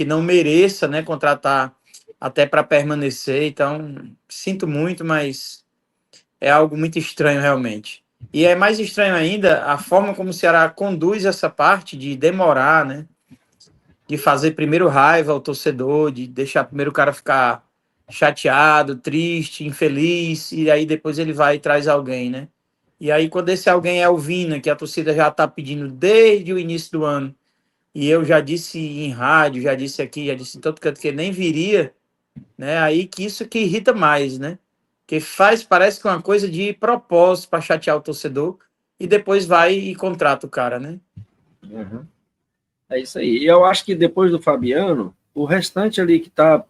S2: não mereça, né, contratar até para permanecer. Então, sinto muito, mas é algo muito estranho realmente. E é mais estranho ainda a forma como o Ceará conduz essa parte de demorar, né? De fazer primeiro raiva ao torcedor, de deixar primeiro o cara ficar chateado, triste, infeliz, e aí depois ele vai e traz alguém, né? E aí, quando esse alguém é o Vina, que a torcida já está pedindo desde o início do ano, e eu já disse em rádio, já disse aqui, já disse em todo canto que ele nem viria, né? Aí que isso que irrita mais, né? Que parece que é uma coisa de propósito para chatear o torcedor e depois vai e contrata o cara, né?
S1: Uhum. É isso aí. E eu acho que depois do Fabiano, o restante ali que tá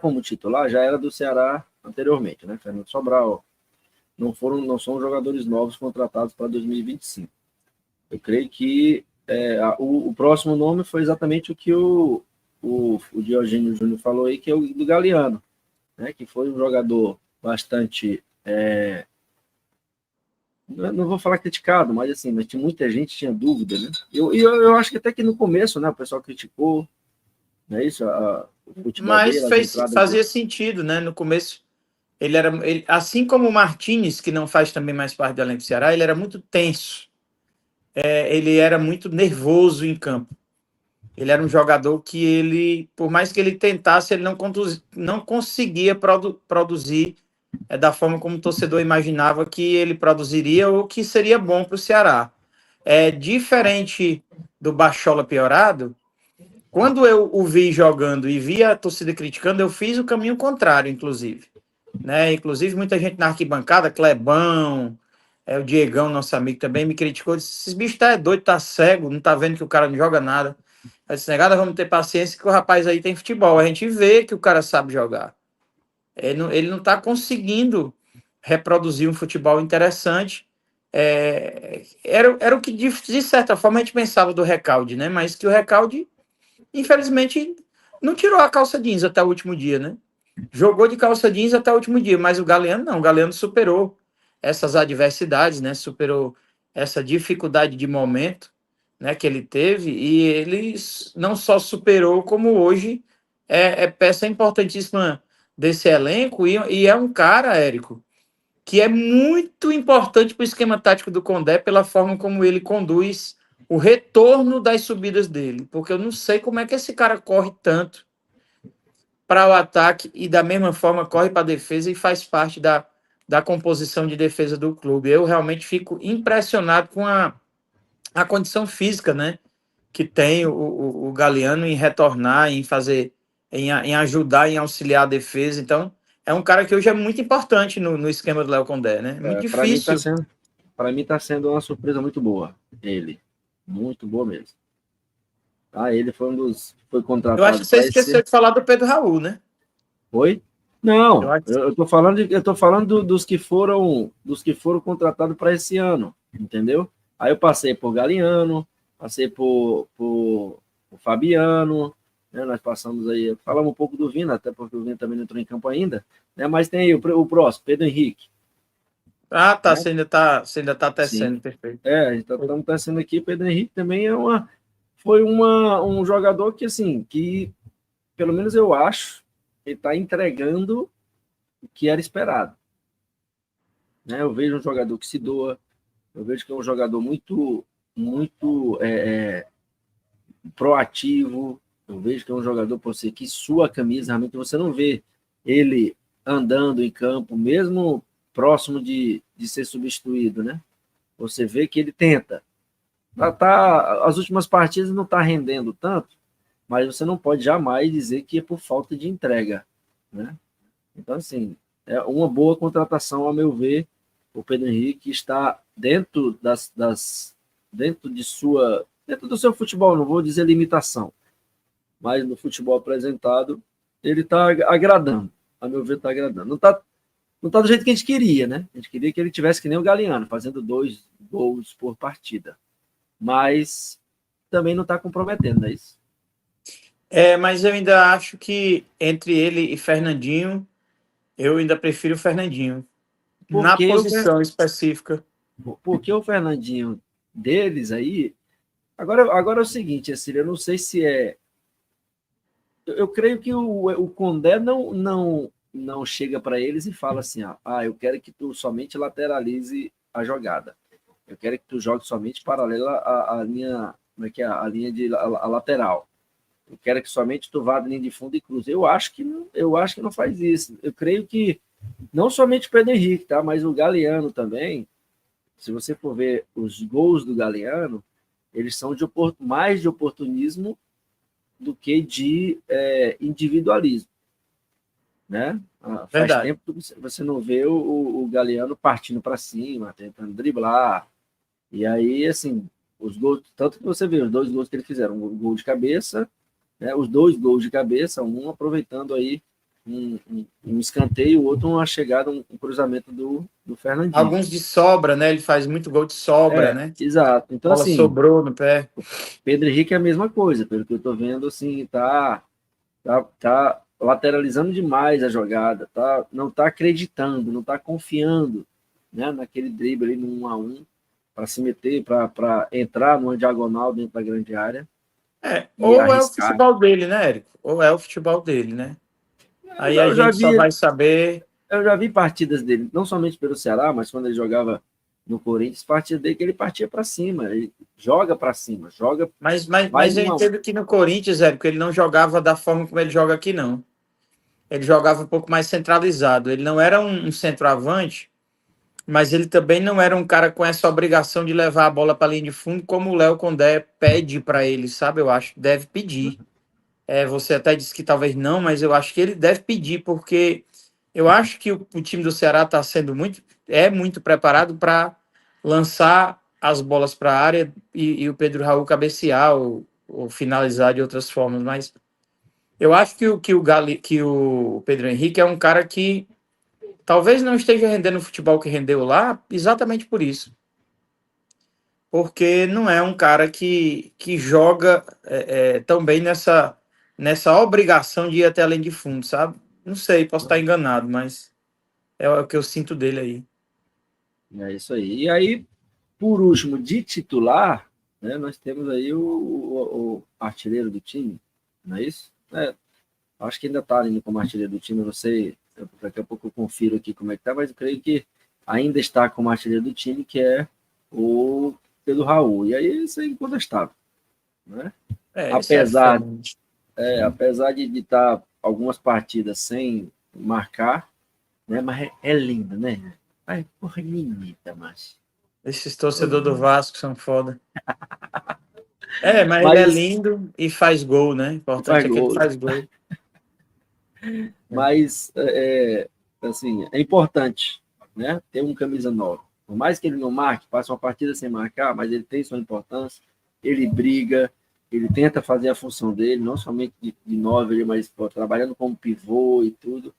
S1: como titular já era do Ceará anteriormente, né? Fernando Sobral. Não são jogadores novos contratados para 2025. Eu creio que o próximo nome foi exatamente o que o Diogênio Júnior falou aí, que é o do Galeano, né? Que foi um jogador bastante. Não vou falar criticado, mas assim, mas muita gente tinha dúvida, né? Eu acho que até que no começo, né, o pessoal criticou, não é isso? O futebol dele,
S2: Mas
S1: as entradas dele.
S2: fazia sentido, né? No começo, assim como o Martínez, que não faz também mais parte do elenco do Ceará, ele era muito tenso. Ele era muito nervoso em campo. Ele era um jogador que ele, por mais que ele tentasse, ele não conseguia produzir da forma como o torcedor imaginava que ele produziria ou que seria bom para o Ceará. Diferente do Bachola piorado, quando eu o vi jogando e vi a torcida criticando, eu fiz o caminho contrário, inclusive. Né? Inclusive, muita gente na arquibancada, Clebão, o Diegão, nosso amigo, também me criticou. Disse: esse bicho tá doido, tá cego, não tá vendo que o cara não joga nada. Eu disse: negada, vamos ter paciência que o rapaz aí tem futebol. A gente vê que o cara sabe jogar. Ele não tá conseguindo reproduzir um futebol interessante. Era o que, de certa forma, a gente pensava do Recalde, né? Mas que o Recalde, infelizmente, não tirou a calça jeans até o último dia, né? Jogou de calça jeans até o último dia, mas o Galeano não. O Galeano superou essas adversidades, né? Superou essa dificuldade de momento, né, que ele teve, e ele não só superou, como hoje é peça importantíssima desse elenco, e é um cara, Érico, que é muito importante para o esquema tático do Condé pela forma como ele conduz o retorno das subidas dele, porque eu não sei como é que esse cara corre tanto para o ataque e da mesma forma corre para a defesa e faz parte da composição de defesa do clube. Eu realmente fico impressionado com a condição física, né, que tem o Galeano em retornar, em fazer, em ajudar, em auxiliar a defesa. Então, é um cara que hoje é muito importante no esquema do Léo Condé, né? Muito
S1: Para mim está
S2: difícil.
S1: sendo, para mim tá sendo uma surpresa muito boa. Ele, muito boa mesmo. Ele foi
S2: Eu acho
S1: contratado
S2: que você
S1: para
S2: esqueceu
S1: esse.
S2: de falar do Pedro Raul, né?
S1: Foi?
S2: Eu
S1: Não,
S2: acho.
S1: eu tô falando dos que foram contratados para esse ano, entendeu? Aí eu passei por Galeano, passei por Fabiano, né? Nós passamos aí, falamos um pouco do Vina, até porque o Vina também não entrou em campo ainda, né? Mas tem aí o próximo, Pedro Henrique,
S2: Ah, tá.
S1: né?
S2: Você ainda tá tecendo,
S1: Sim.
S2: perfeito.
S1: A gente estamos testando aqui, Pedro Henrique também foi um jogador que, assim, que pelo menos eu acho, ele está entregando o que era esperado, né? Eu vejo um jogador que se doa, eu vejo que é um jogador muito, muito proativo, eu vejo que é um jogador por você que sua camisa, realmente você não vê ele andando em campo, mesmo próximo de ser substituído, né? Você vê que ele tenta. As últimas partidas não está rendendo tanto, mas você não pode jamais dizer que é por falta de entrega, né? Então, assim, é uma boa contratação, ao meu ver. O Pedro Henrique está dentro do seu futebol, não vou dizer limitação, mas no futebol apresentado, ele está agradando. A meu ver, está agradando. Não tá do jeito que a gente queria, né? A gente queria que ele tivesse que nem o Galeano, fazendo 2 gols por partida. Mas também não está comprometendo, não é isso?
S2: Mas eu ainda acho que entre ele e Fernandinho, eu ainda prefiro o Fernandinho. Na
S1: Porque
S2: posição específica.
S1: porque o Fernandinho deles aí. Agora é o seguinte, assim, eu não sei se é. Eu creio que o Condé não chega para eles e fala assim: eu quero que tu somente lateralize a jogada. Eu quero que tu jogue somente paralela à linha. Como é que é? A linha a lateral. Eu quero que somente tu vá de linha de fundo e cruze. Eu acho que não faz isso. Eu creio que não somente o Pedro Henrique, tá? Mas o Galeano também. Se você for ver os gols do Galeano, eles são mais de oportunismo do que de individualismo, né? Faz
S2: Verdade.
S1: tempo que você não vê o Galeano partindo para cima, tentando driblar. E aí, assim, os gols, tanto que você vê os 2 gols que eles fizeram, um gol de cabeça, né? Os 2 gols de cabeça, um aproveitando aí um escanteio, o outro uma chegada, um cruzamento do Fernandinho.
S2: Alguns de sobra, né? Ele faz muito gol de sobra, né?
S1: Exato. Então,
S2: A bola
S1: assim,
S2: sobrou no pé.
S1: Pedro Henrique é a mesma coisa, pelo que eu estou vendo, assim, tá lateralizando demais a jogada, não tá acreditando, não tá confiando, né, naquele drible ali no 1-1 para se meter, para entrar numa diagonal dentro da grande área e
S2: Ou é o
S1: arriscar.
S2: futebol dele, né, Érico? Ou é o futebol dele, né? Aí a
S1: Eu já
S2: gente só
S1: vi,
S2: vai saber.
S1: eu já vi partidas dele, não somente pelo Ceará, mas quando ele jogava no Corinthians, partida dele que ele partia para cima, ele joga para cima, joga,
S2: Mas
S1: faz
S2: eu
S1: uma.
S2: entendo que no Corinthians, Érico, ele não jogava da forma como ele joga aqui, não. Ele jogava um pouco mais centralizado. Ele não era um centroavante, mas ele também não era um cara com essa obrigação de levar a bola para a linha de fundo, como o Léo Condé pede para ele, sabe? Eu acho que deve pedir. Você até disse que talvez não, mas eu acho que ele deve pedir, porque eu acho que o time do Ceará está sendo muito preparado para lançar as bolas para a área e o Pedro Raul cabecear ou finalizar de outras formas. Mas eu acho que o Pedro Henrique é um cara que talvez não esteja rendendo o futebol que rendeu lá, exatamente por isso. Porque não é um cara que joga tão bem nessa obrigação de ir até além de fundo, sabe? Não sei, posso estar enganado, mas é o que eu sinto dele aí.
S1: É isso aí. E aí, por último, de titular, né, nós temos aí o artilheiro do time, não é isso? Acho que ainda está ali como artilheiro do time, não sei, daqui a pouco eu confiro aqui como é que está, mas eu creio que ainda está como artilheiro do time, que é o Pedro Raul. E aí isso é incontestável, né?
S2: Isso é
S1: Apesar,
S2: fã.
S1: apesar de estar algumas partidas sem marcar, né? Mas é linda, né? Ai, porra, bonita, mas.
S2: Esses torcedores do Vasco são foda. Mas ele é
S1: Mas
S2: lindo e faz gol, né? O
S1: faz
S2: importante é que ele
S1: gol.
S2: faz gol.
S1: Mas, assim, é importante, né? Ter um camisa 9. Por mais que ele não marque, passe uma partida sem marcar, mas ele tem sua importância, ele briga, ele tenta fazer a função dele, não somente de 9, mas pô, trabalhando como pivô e tudo.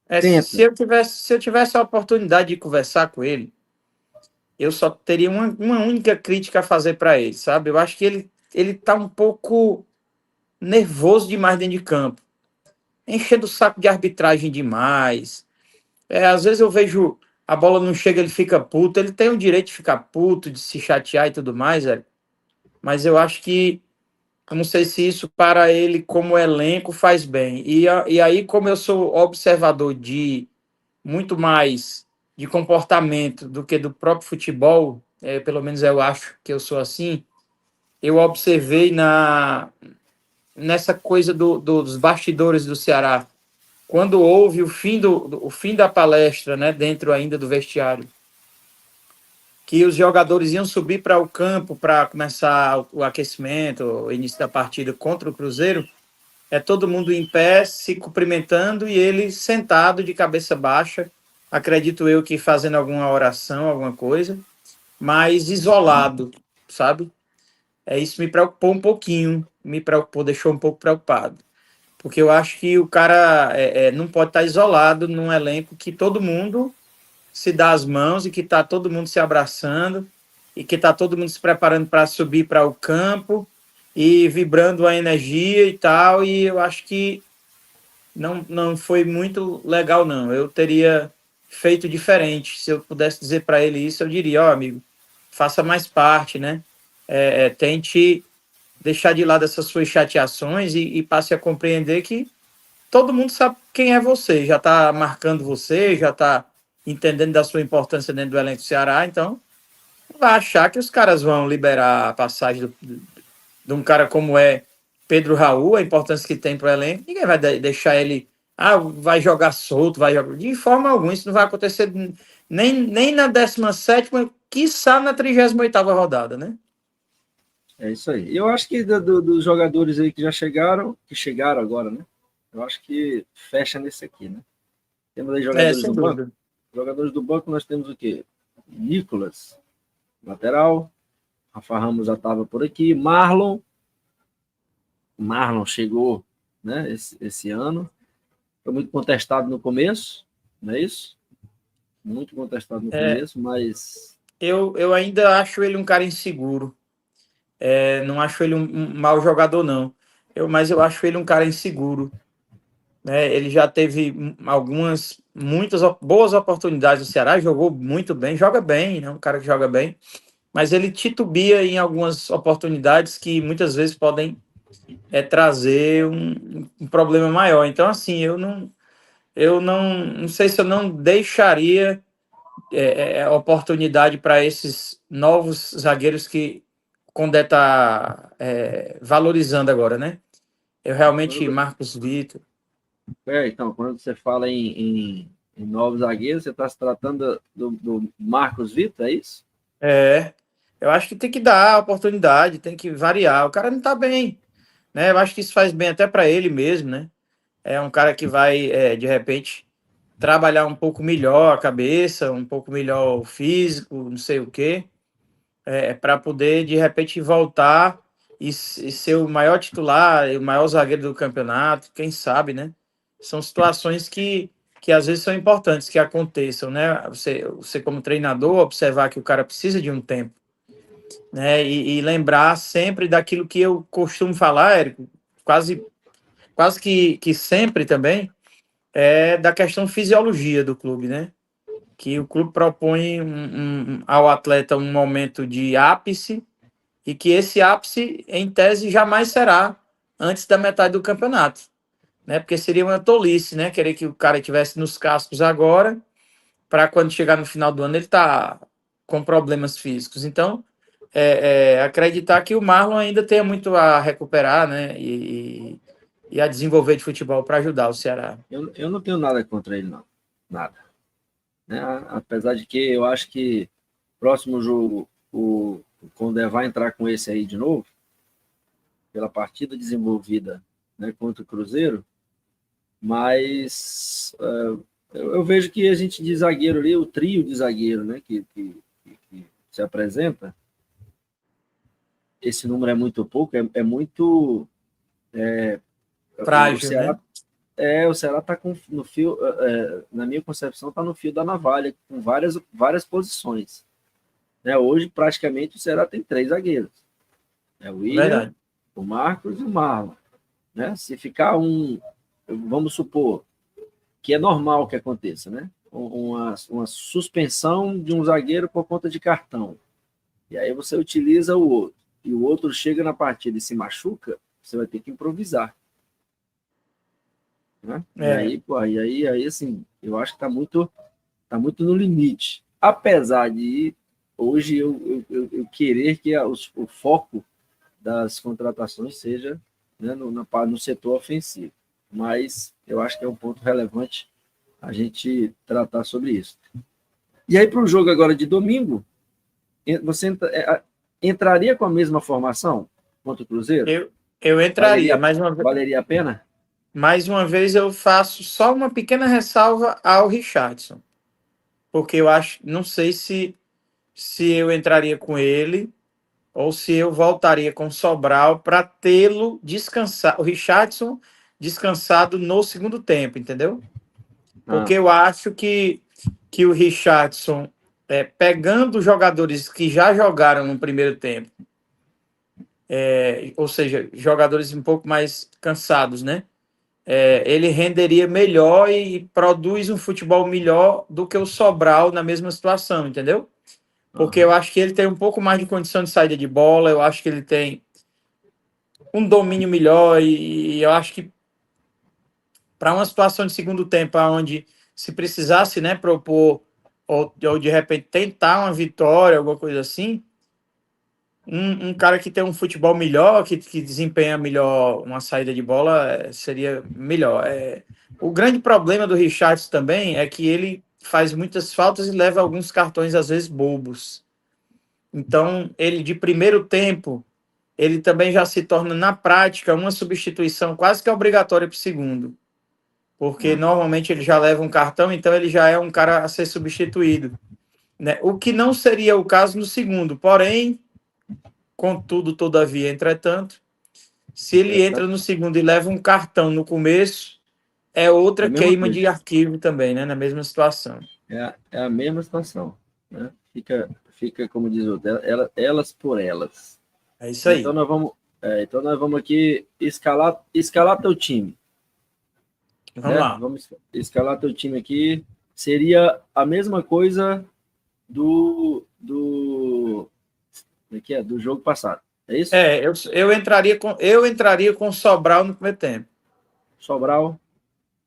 S2: Se
S1: Tenta.
S2: eu tivesse a oportunidade de conversar com ele, eu só teria uma única crítica a fazer para ele, sabe? Eu acho que ele tá um pouco nervoso demais dentro de campo, enchendo o saco de arbitragem demais. Às vezes eu vejo a bola não chega, ele fica puto. Ele tem o direito de ficar puto, de se chatear e tudo mais, mas eu acho que eu não sei se isso para ele como elenco faz bem. E aí, como eu sou observador de muito mais de comportamento do que do próprio futebol, pelo menos eu acho que eu sou assim, eu observei nessa coisa dos bastidores do Ceará, quando houve o fim da palestra, né, dentro ainda do vestiário, que os jogadores iam subir para o campo para começar o aquecimento, o início da partida contra o Cruzeiro, todo mundo em pé, se cumprimentando e ele sentado de cabeça baixa, acredito eu que fazendo alguma oração, alguma coisa, mas isolado, sabe? Isso me preocupou um pouquinho, deixou um pouco preocupado. Porque eu acho que o cara não pode estar isolado num elenco que todo mundo se dá as mãos e que está todo mundo se abraçando e que está todo mundo se preparando para subir para o campo e vibrando a energia e tal. E eu acho que não foi muito legal, não. Eu teria feito diferente. Se eu pudesse dizer para ele isso, eu diria: ó, amigo, faça mais parte, né? Tente deixar de lado essas suas chateações e passe a compreender que todo mundo sabe quem é você, já está marcando você, já está entendendo da sua importância dentro do elenco do Ceará, então vai achar que os caras vão liberar a passagem de um cara como é Pedro Raul, a importância que tem para o elenco, ninguém vai deixar ele, vai jogar solto, vai jogar. De forma alguma, isso não vai acontecer nem na 17ª, quiçá na 38ª rodada, né?
S1: É isso aí. Eu acho que dos jogadores aí que já chegaram, que chegaram agora, né? Eu acho que fecha nesse aqui, né? Temos aí
S2: É,
S1: jogadores
S2: sem
S1: do banco.
S2: dúvida.
S1: Jogadores do banco nós temos o quê? Nicolas, lateral. Rafa Ramos já estava por aqui. Marlon chegou, né, esse ano. Foi muito contestado no começo, não é isso? Muito contestado no
S2: É,
S1: começo, mas
S2: eu ainda acho ele um cara inseguro. Não acho ele um mau jogador, não. Mas eu acho ele um cara inseguro. Né? Ele já teve muitas boas oportunidades no Ceará, jogou muito bem, joga bem, né? Um cara que joga bem, mas ele titubia em algumas oportunidades que muitas vezes podem trazer um problema maior. Então, assim, eu não sei se eu não deixaria oportunidade para esses novos zagueiros que o Condé está valorizando agora, né? Eu realmente,
S1: quando,
S2: Marcos Vitor.
S1: então, quando você fala em novos zagueiros, você está se tratando do Marcos Vitor, é isso?
S2: É, eu acho que tem que dar oportunidade, tem que variar. O cara não tá bem, né? Eu acho que isso faz bem até para ele mesmo, né? É um cara que vai, de repente, trabalhar um pouco melhor a cabeça, um pouco melhor o físico, não sei o quê, para poder, de repente, voltar e ser o maior titular, o maior zagueiro do campeonato, quem sabe, né? São situações que às vezes são importantes que aconteçam, né? Você como treinador, observar que o cara precisa de um tempo, né? E lembrar sempre daquilo que eu costumo falar, Érico, quase que sempre também, da questão fisiologia do clube, né? Que o clube propõe ao atleta um momento de ápice e que esse ápice, em tese, jamais será antes da metade do campeonato, né? Porque seria uma tolice, né? Querer que o cara estivesse nos cascos agora, para quando chegar no final do ano ele tá com problemas físicos. Então, acreditar que o Marlon ainda tem muito a recuperar, né? E a desenvolver de futebol para ajudar o Ceará.
S1: Eu não tenho nada contra ele, não. Nada. Né? Apesar de que eu acho que próximo jogo o Condé vai entrar com esse aí de novo, pela partida desenvolvida, né, contra o Cruzeiro, mas eu vejo que a gente de zagueiro ali, o trio de zagueiro, né, que se apresenta, esse número é muito pouco, é muito. O
S2: Frágil,
S1: Ceará
S2: né?
S1: o Ceará está no fio, na minha concepção, está no fio da navalha, com várias posições. Né? Hoje, praticamente, o Ceará tem três zagueiros. É o William,
S2: Verdade.
S1: o Marcos e o Marlon. Né? Se ficar vamos supor que é normal que aconteça, né? Uma suspensão de um zagueiro por conta de cartão. E aí você utiliza o outro. E o outro chega na partida e se machuca, você vai ter que improvisar. Né? E
S2: É,
S1: aí, pô, aí, assim, eu acho que tá muito no limite. Apesar de hoje eu querer que o foco das contratações seja, né, no setor ofensivo. Mas eu acho que é um ponto relevante a gente tratar sobre isso. E aí, para o jogo agora de domingo, você entraria com a mesma formação contra o Cruzeiro?
S2: eu entraria.
S1: Valeria, valeria a pena?
S2: Mais uma vez eu faço só uma pequena ressalva ao Richardson, porque eu acho, não sei se eu entraria com ele ou se eu voltaria com o Sobral para tê-lo descansar, o Richardson descansado no segundo tempo, entendeu? Porque
S1: Ah,
S2: eu acho que o Richardson, pegando jogadores que já jogaram no primeiro tempo, ou seja, jogadores um pouco mais cansados, né? Ele renderia melhor e produz um futebol melhor do que o Sobral na mesma situação, entendeu? Porque eu
S1: aham.
S2: acho que ele tem um pouco mais de condição de saída de bola, eu acho que ele tem um domínio melhor e eu acho que para uma situação de segundo tempo onde se precisasse, né, propor ou de repente tentar uma vitória, alguma coisa assim, um cara que tem um futebol melhor, que desempenha melhor uma saída de bola, seria melhor. O grande problema do Richardson também é que ele faz muitas faltas e leva alguns cartões, às vezes, bobos. Então, ele de primeiro tempo, ele também já se torna, na prática, uma substituição quase que obrigatória para o segundo. Porque normalmente ele já leva um cartão, então ele já é um cara a ser substituído, né? O que não seria o caso no segundo. Porém, contudo, todavia, entretanto, se ele entra no segundo e leva um cartão no começo, é
S1: É
S2: outra
S1: a mesma
S2: queima
S1: coisa.
S2: de arquivo também, né? Na mesma situação.
S1: É a mesma situação, né? Fica, como diz o outro, elas por elas.
S2: É isso
S1: Então
S2: aí.
S1: nós vamos aqui escalar teu time,
S2: Vamos
S1: né?
S2: lá.
S1: Vamos escalar teu time aqui. Seria a mesma coisa como é que é? Do jogo passado. É isso?
S2: Eu entraria com Sobral no primeiro tempo,
S1: Sobral.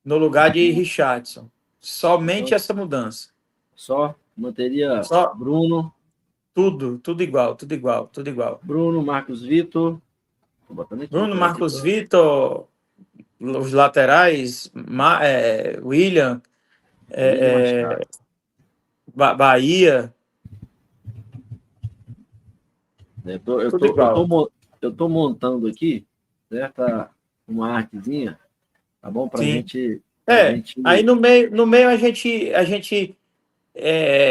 S2: no lugar de Richardson. Somente
S1: Então,
S2: essa mudança.
S1: só manteria
S2: Só tudo igual, tudo igual, tudo igual.
S1: Bruno, Marcos Vitor. Tô botando aqui,
S2: Bruno,
S1: peraí que eu
S2: Marcos
S1: tô.
S2: Vitor, os laterais, William,
S1: William
S2: é,
S1: Machado.
S2: Bahia,
S1: Eu tô, eu
S2: tudo
S1: tô, eu tô,
S2: igual.
S1: mo- eu tô montando aqui, certo? Uma artezinha, tá bom?
S2: Sim.
S1: Pra gente.
S2: Aí no meio a gente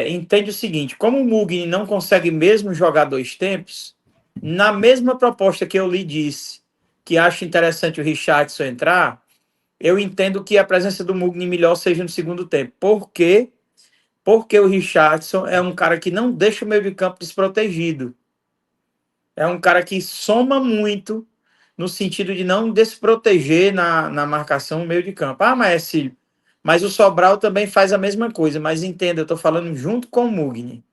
S2: entende o seguinte: como o Mugni não consegue mesmo jogar dois tempos, na mesma proposta que eu lhe disse, que acho interessante o Richardson entrar, eu entendo que a presença do Mugni melhor seja no segundo tempo. Por quê? Porque o Richardson é um cara que não deixa o meio de campo desprotegido. É um cara que soma muito no sentido de não desproteger na marcação no meio de campo. Ah, mas o Sobral também faz a mesma coisa, mas entenda, eu estou falando junto com o Mugni.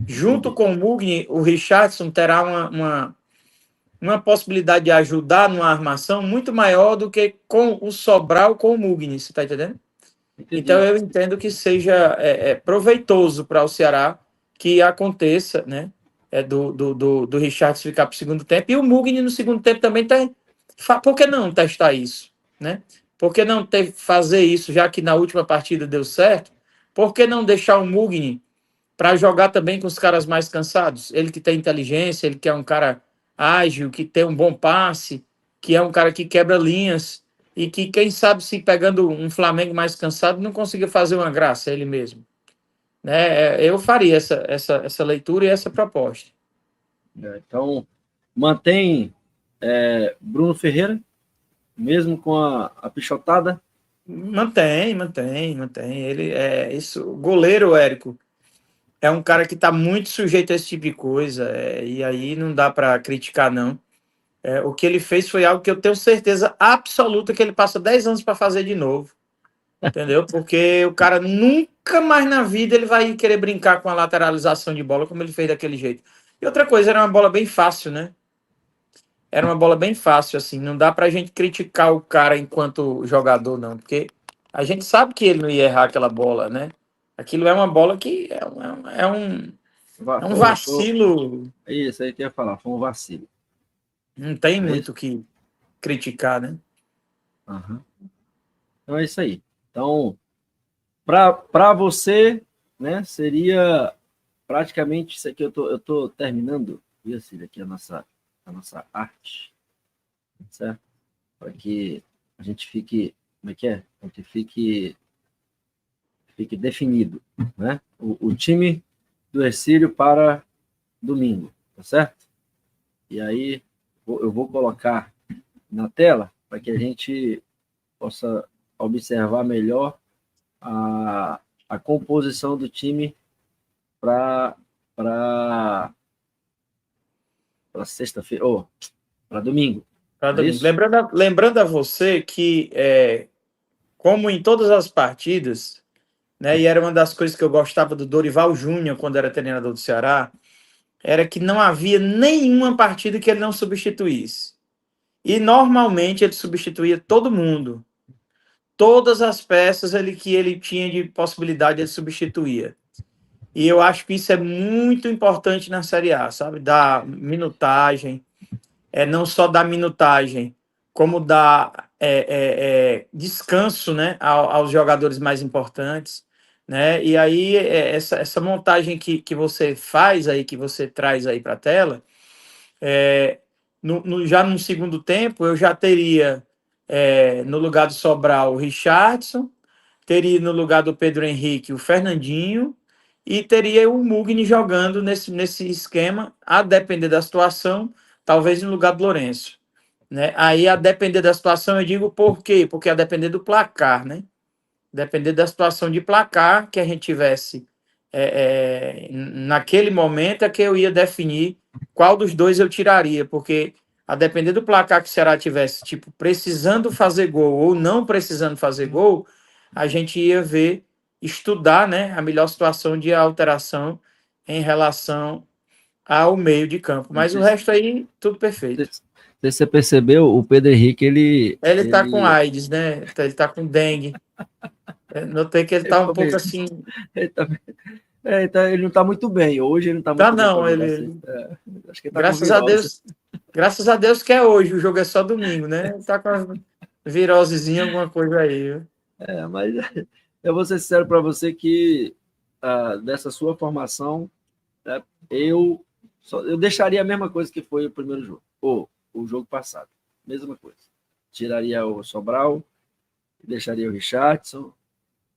S2: Junto
S1: Entendi.
S2: com o Mugni, o Richardson terá uma possibilidade de ajudar numa armação muito maior do que com o Sobral com o Mugni, você está entendendo? Então
S1: Entendi.
S2: eu entendo que seja proveitoso para o Ceará que aconteça, né? Do Richardson ficar para o segundo tempo e o Mugni no segundo tempo também tem. Por que não testar isso, né? Por que não fazer isso, já que na última partida deu certo? Por que não deixar o Mugni para jogar também com os caras mais cansados? Ele que tem inteligência, ele que é um cara ágil, que tem um bom passe, que é um cara que quebra linhas e que, quem sabe, se pegando um Flamengo mais cansado, não conseguia fazer uma graça ele mesmo. Né? Eu faria essa leitura e essa proposta.
S1: Então, mantém Bruno Ferreira, mesmo com a pichotada.
S2: Mantém. Ele é isso. O goleiro, Érico, é um cara que está muito sujeito a esse tipo de coisa, e aí não dá para criticar, não. O que ele fez foi algo que eu tenho certeza absoluta que ele passa 10 anos para fazer de novo. Entendeu? Porque o cara nunca mais na vida ele vai querer brincar com a lateralização de bola como ele fez daquele jeito. E outra coisa, era uma bola bem fácil, né? Era uma bola bem fácil, assim. Não dá pra gente criticar o cara enquanto jogador, não. Porque a gente sabe que ele não ia errar aquela bola, né? Aquilo é uma bola que é um vacilo.
S1: É isso aí que eu ia falar, foi um vacilo.
S2: Não tem
S1: É
S2: muito
S1: isso?
S2: o que criticar, né?
S1: Aham. Então é isso aí. Então, para você, né, seria praticamente isso aqui. Eu tô terminando, viu, Cília, aqui a nossa arte, certo? Para que a gente fique, como é que é? A gente fique definido, né? O time do Ercílio para domingo, tá certo? E aí eu vou colocar na tela para que a gente possa observar melhor a composição do time para sexta-feira, ou para domingo.
S2: Pra
S1: É
S2: domingo.
S1: isso?
S2: Lembrando a você que, como em todas as partidas, né, e era uma das coisas que eu gostava do Dorival Júnior quando era treinador do Ceará, era que não havia nenhuma partida que ele não substituísse. E normalmente ele substituía todo mundo. Todas as peças que ele tinha de possibilidade ele substituía. E eu acho que isso é muito importante na Série A, sabe? Da minutagem, não só da minutagem, como da descanso, né, aos jogadores mais importantes, né? E aí essa montagem que você faz aí, que você traz aí para a tela, Já no segundo tempo, eu já teria no lugar do Sobral o Richardson, teria no lugar do Pedro Henrique o Fernandinho e teria o Mugni jogando nesse esquema, a depender da situação, talvez no lugar do Lourenço. Né? Aí, a depender da situação, eu digo por quê? Porque a depender do placar, né? Depender da situação de placar que a gente tivesse naquele momento é que eu ia definir qual dos dois eu tiraria, porque a depender do placar que o Ceará tivesse, tipo, precisando fazer gol ou não precisando fazer gol, a gente ia ver, estudar, né, a melhor situação de alteração em relação ao meio de campo.
S1: Não
S2: Mas o
S1: sei se,
S2: resto aí, tudo perfeito.
S1: se você percebeu, o Pedro Henrique,
S2: Ele tá com AIDS, né? Ele tá com dengue. Eu notei que ele
S1: ele
S2: tá um
S1: ficou
S2: pouco
S1: meio,
S2: assim.
S1: ele, tá, ele não está muito bem. Hoje ele não está
S2: Tá
S1: muito bem
S2: não,
S1: para jogar.
S2: ele.
S1: Acho que ele está com
S2: Graças a
S1: virose.
S2: Deus. Graças a Deus que é hoje, o jogo é só domingo, né? Ele tá com a virosezinha, alguma coisa aí, viu?
S1: Mas eu vou ser sincero para você que dessa sua formação, né, eu deixaria a mesma coisa que foi o primeiro jogo, ou o jogo passado. Mesma coisa. Tiraria o Sobral, deixaria o Richardson,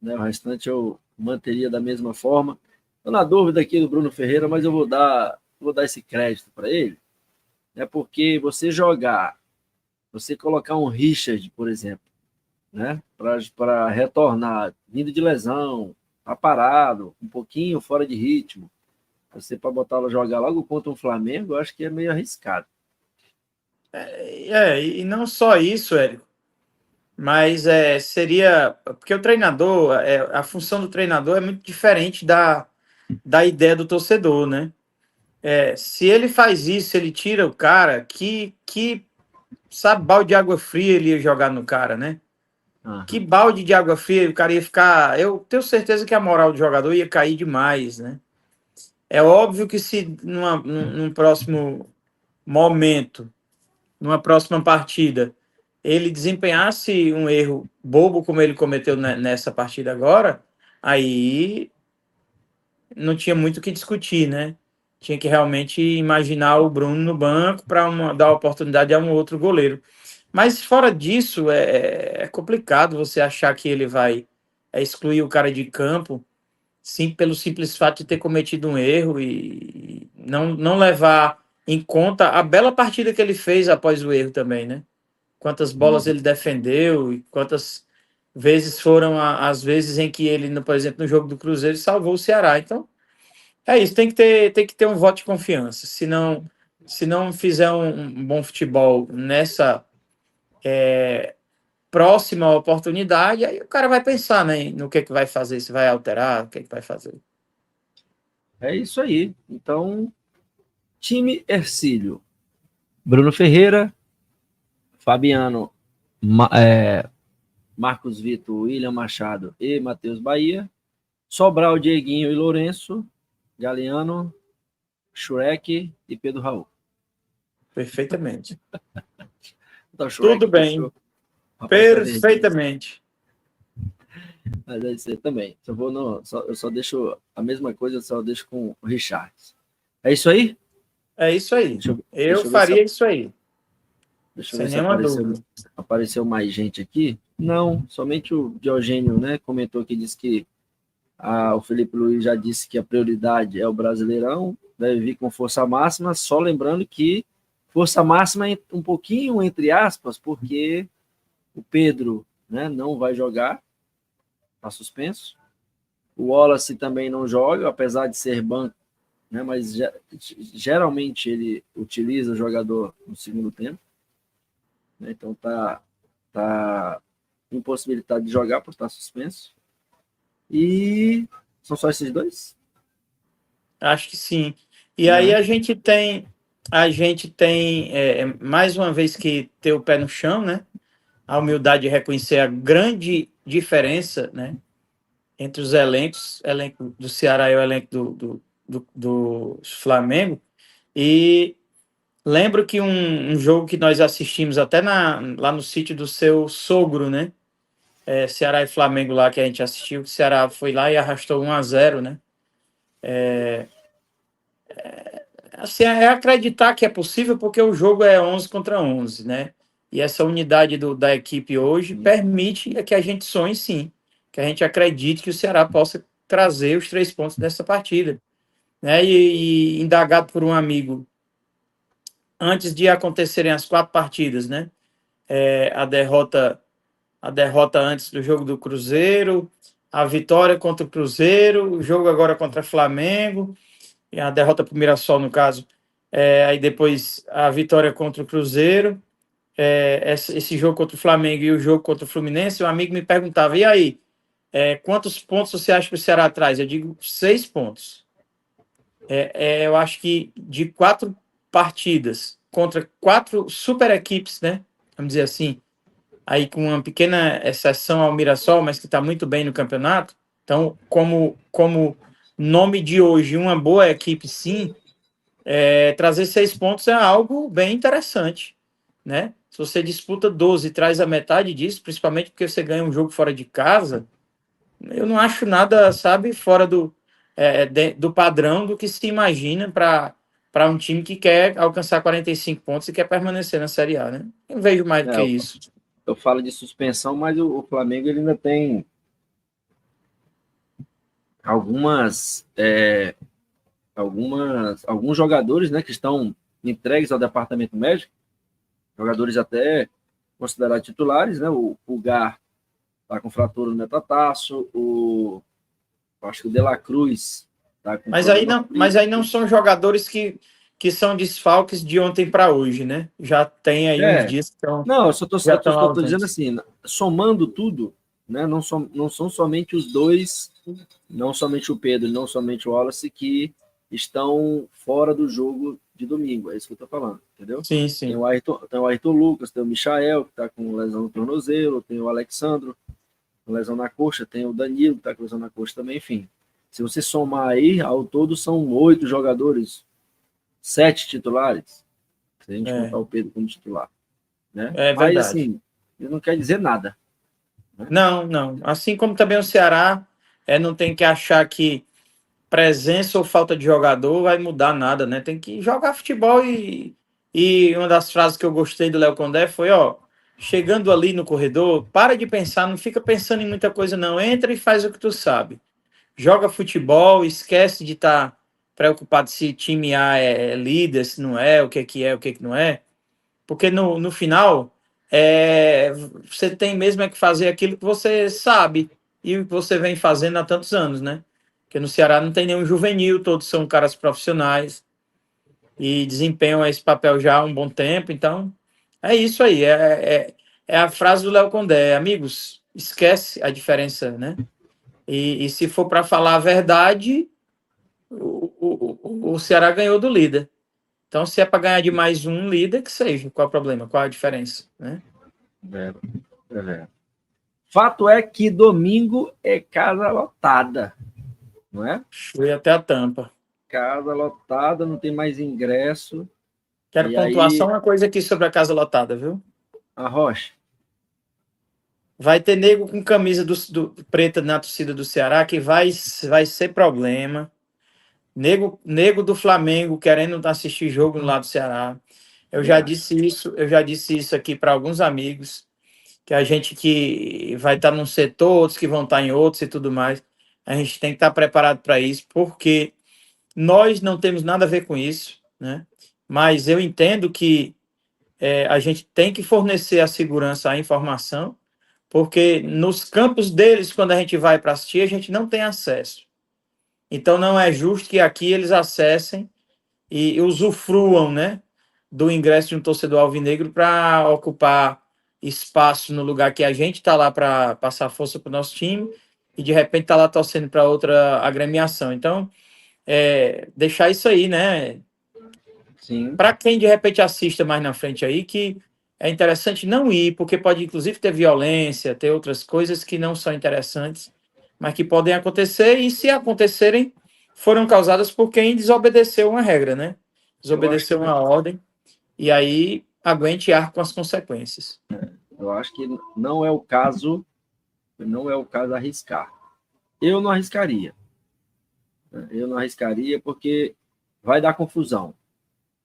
S1: né, o restante eu manteria da mesma forma. Estou na dúvida aqui do Bruno Ferreira, mas eu vou dar esse crédito para ele, né, porque você colocar um Richard, por exemplo, né, para retornar, vindo de lesão, tá parado, um pouquinho fora de ritmo, você para botá-lo a jogar logo contra um Flamengo, eu acho que é meio arriscado.
S2: E não só isso, Érico, mas seria. Porque o treinador, a função do treinador é muito diferente da ideia do torcedor, né? Se ele faz isso, ele tira o cara, que sabe, balde de água fria ele ia jogar no cara, né? Que
S1: Aham.
S2: balde de água fria, o cara ia ficar. Eu tenho certeza que a moral do jogador ia cair demais, né? É óbvio que se num próximo momento, numa próxima partida, ele desempenhasse um erro bobo como ele cometeu nessa partida agora, aí não tinha muito o que discutir, né? Tinha que realmente imaginar o Bruno no banco para dar oportunidade a um outro goleiro. Mas fora disso, é complicado você achar que ele vai excluir o cara de campo, sim, pelo simples fato de ter cometido um erro e não levar em conta a bela partida que ele fez após o erro também, né? Quantas bolas
S1: Uhum.
S2: ele defendeu e quantas vezes foram as vezes em que ele, por exemplo, no jogo do Cruzeiro, salvou o Ceará. Então, é isso, tem que ter um voto de confiança. Se não fizer um bom futebol nessa próxima oportunidade, aí o cara vai pensar, né, no que vai fazer, se vai alterar, o que vai fazer.
S1: É isso aí. Então, time Ercílio. Bruno Ferreira, Fabiano, Marcos Vitor, William Machado e Matheus Bahia. Sobral, Dieguinho e Lourenço. Galeano, Shrek e Pedro Raul.
S2: Perfeitamente.
S1: Então,
S2: Tudo
S1: Shrek
S2: bem.
S1: puxou a faixa verdinha.
S2: Perfeitamente.
S1: Mas é isso aí também. Eu só deixo a mesma coisa, eu só deixo com o Richard. É isso aí?
S2: É isso aí. Eu
S1: Deixa eu ver se,
S2: faria isso aí,
S1: deixa eu
S2: sem
S1: ver se
S2: nenhuma dúvida.
S1: apareceu mais gente aqui. Não, somente o Diogênio, né, comentou que disse que o Felipe Luiz já disse que a prioridade é o Brasileirão, deve vir com força máxima, só lembrando que força máxima é um pouquinho entre aspas, porque o Pedro, né, não vai jogar, está suspenso. O Wallace também não joga, apesar de ser banco, né, mas geralmente ele utiliza o jogador no segundo tempo, né, então tá impossibilitado de jogar por estar suspenso. E são só esses dois?
S2: Acho que sim. E aí
S1: Né?
S2: a gente tem mais uma vez que ter o pé no chão, né? A humildade de reconhecer a grande diferença, né? Entre os elencos, elenco do Ceará e o elenco do Flamengo. E lembro que um jogo que nós assistimos até lá no sítio do seu sogro, né? Ceará e Flamengo lá que a gente assistiu, que o Ceará foi lá e arrastou 1-0, né? assim, é acreditar que é possível, porque o jogo é 11 contra 11, né? E essa unidade da equipe hoje permite que a gente sonhe, sim, que a gente acredite que o Ceará possa trazer os 3 pontos dessa partida, né? E indagado por um amigo, antes de acontecerem as 4 partidas, né? A derrota antes do jogo do Cruzeiro, a vitória contra o Cruzeiro, o jogo agora contra o Flamengo, e a derrota para o Mirassol, no caso, aí depois a vitória contra o Cruzeiro, esse jogo contra o Flamengo e o jogo contra o Fluminense. Um amigo me perguntava, e aí, quantos pontos você acha que o Ceará traz? Eu digo 6 pontos. Eu acho que de 4 partidas contra 4 super equipes, né? Vamos dizer assim, aí com uma pequena exceção ao Mirassol, mas que está muito bem no campeonato. Então, como nome de hoje, uma boa equipe, sim, trazer 6 pontos é algo bem interessante, né? Se você disputa 12 e traz a metade disso, principalmente porque você ganha um jogo fora de casa, eu não acho nada, sabe, fora do padrão do que se imagina para um time que quer alcançar 45 pontos e quer permanecer na Série A, né? Eu não vejo mais do que
S1: Eu,
S2: isso.
S1: eu falo de suspensão, mas o Flamengo ele ainda tem alguns jogadores, né, que estão entregues ao departamento médico, jogadores até considerados titulares, né? O Pulgar está com fratura no metatarso, acho que o De La Cruz está com problema.
S2: Mas aí não são jogadores que são desfalques de ontem para hoje, né? Já tem aí uns dias que
S1: Não,
S2: já
S1: eu
S2: estão
S1: tô dizendo
S2: ausentes.
S1: assim, somando tudo, né? Não são somente os dois, não somente o Pedro, não somente o Wallace, que estão fora do jogo de domingo. É isso que eu tô falando, entendeu?
S2: Sim, sim.
S1: Tem o Ayrton Lucas, tem o Michael, que está com lesão no tornozelo, tem o Alexandro, com lesão na coxa, tem o Danilo, que está com lesão na coxa também, enfim. Se você somar aí, ao todo são 8 jogadores, 7 titulares, se a gente contar o Pedro como titular, né?
S2: É
S1: Mas,
S2: verdade.
S1: assim, isso não quer dizer nada, né?
S2: Não, não. Assim como também o Ceará, não tem que achar que presença ou falta de jogador vai mudar nada, né? Tem que jogar futebol e uma das frases que eu gostei do Léo Condé foi, ó, chegando ali no corredor, para de pensar, não fica pensando em muita coisa não, entra e faz o que tu sabe. Joga futebol, esquece de estar preocupado se time A é líder, se não é, o que não é, porque no final você tem mesmo que fazer aquilo que você sabe e que você vem fazendo há tantos anos, né? Porque no Ceará não tem nenhum juvenil, todos são caras profissionais e desempenham esse papel já há um bom tempo, então é isso aí, é a frase do Léo Condé, amigos, esquece a diferença, né? E se for para falar a verdade, o Ceará ganhou do líder. Então, se é para ganhar de mais um líder, que seja. Qual é o problema? Qual a diferença? Né?
S1: Fato é que domingo é casa lotada, não é?
S2: Fui até a tampa.
S1: Casa lotada, não tem mais ingresso.
S2: Quero
S1: E
S2: pontuar só
S1: aí,
S2: uma coisa aqui sobre a casa lotada, viu?
S1: a Rocha,
S2: Vai ter nego com camisa preta na torcida do Ceará que vai ser problema. Nego do Flamengo querendo assistir jogo no lado do Ceará. Eu já disse isso aqui para alguns amigos, que a gente que vai estar num setor, outros que vão estar em outros e tudo mais. A gente tem que estar preparado para isso, porque nós não temos nada a ver com isso, né? Mas eu entendo que a gente tem que fornecer a segurança, a informação, porque nos campos deles, quando a gente vai para assistir, a gente não tem acesso. Então, não é justo que aqui eles acessem e usufruam, né, do ingresso de um torcedor alvinegro para ocupar espaço no lugar que a gente está lá para passar força para o nosso time e de repente está lá torcendo para outra agremiação. Então, deixar isso aí, né?
S1: sim,
S2: Para quem de repente assista mais na frente aí, que é interessante não ir, porque pode inclusive ter violência, ter outras coisas que não são interessantes, mas que podem acontecer, e se acontecerem, foram causadas por quem desobedeceu uma regra, né? Desobedeceu uma ordem, e aí aguente e arque com as consequências.
S1: eu acho que não é o caso arriscar. Eu não arriscaria. Eu não arriscaria porque vai dar confusão.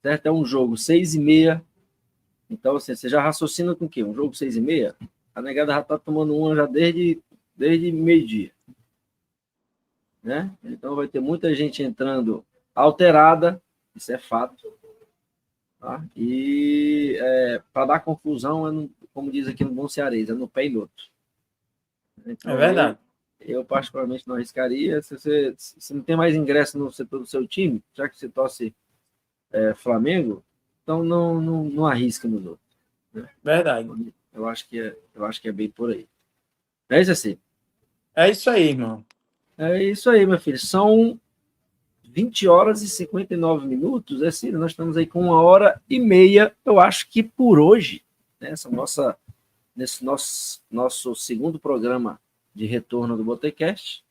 S1: certo? É um jogo 6h30. Então, assim, você já raciocina com o quê? Um jogo 6h30? A negada já está tomando uma já desde meio-dia, né? Então vai ter muita gente entrando alterada, isso é fato, tá? E para dar confusão, como diz aqui no bom cearense, é no pé e no outro. Então,
S2: É verdade.
S1: eu particularmente não arriscaria. Se você não tem mais ingresso no setor do seu time, já que você torce Flamengo, então não arrisca nos outros, né?
S2: Verdade.
S1: Eu acho que é bem por aí. É isso assim.
S2: É isso aí, irmão.
S1: É isso aí, meu filho. São 20 horas e 59 minutos. É assim, nós estamos aí com 1h30. Eu acho que por hoje, né, nesse nosso segundo programa de retorno do Botecast,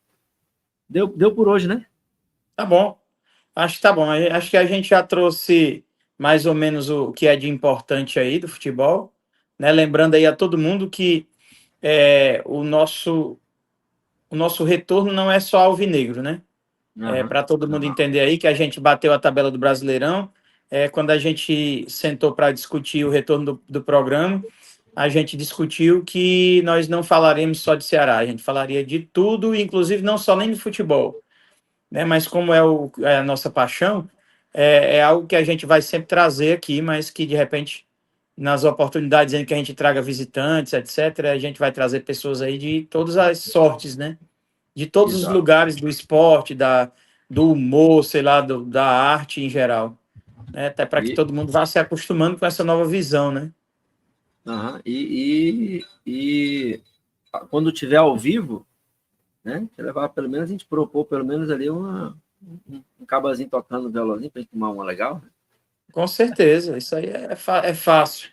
S1: deu por hoje, né?
S2: Tá bom. Acho que tá bom. Acho que a gente já trouxe mais ou menos o que é de importante aí do futebol, né? Lembrando aí a todo mundo que o nosso retorno não é só alvinegro, né? Para todo mundo entender aí que a gente bateu a tabela do Brasileirão. Quando a gente sentou para discutir o retorno do programa, a gente discutiu que nós não falaremos só de Ceará, a gente falaria de tudo, inclusive não só nem de futebol, né? Mas como é a nossa paixão, é algo que a gente vai sempre trazer aqui, mas que de repente, nas oportunidades em que a gente traga visitantes, etc., a gente vai trazer pessoas aí de todas as sortes, né? De todos os
S1: Exato.
S2: lugares do esporte, do humor, sei lá, da arte em geral, né? Até para que
S1: E,
S2: todo mundo vá se acostumando com essa nova visão, né?
S1: e quando tiver ao vivo, né? Levar pelo menos, a gente propor pelo menos ali um cabazinho tocando violãozinho para a gente tomar uma legal. Né?
S2: Com certeza, isso aí é fácil.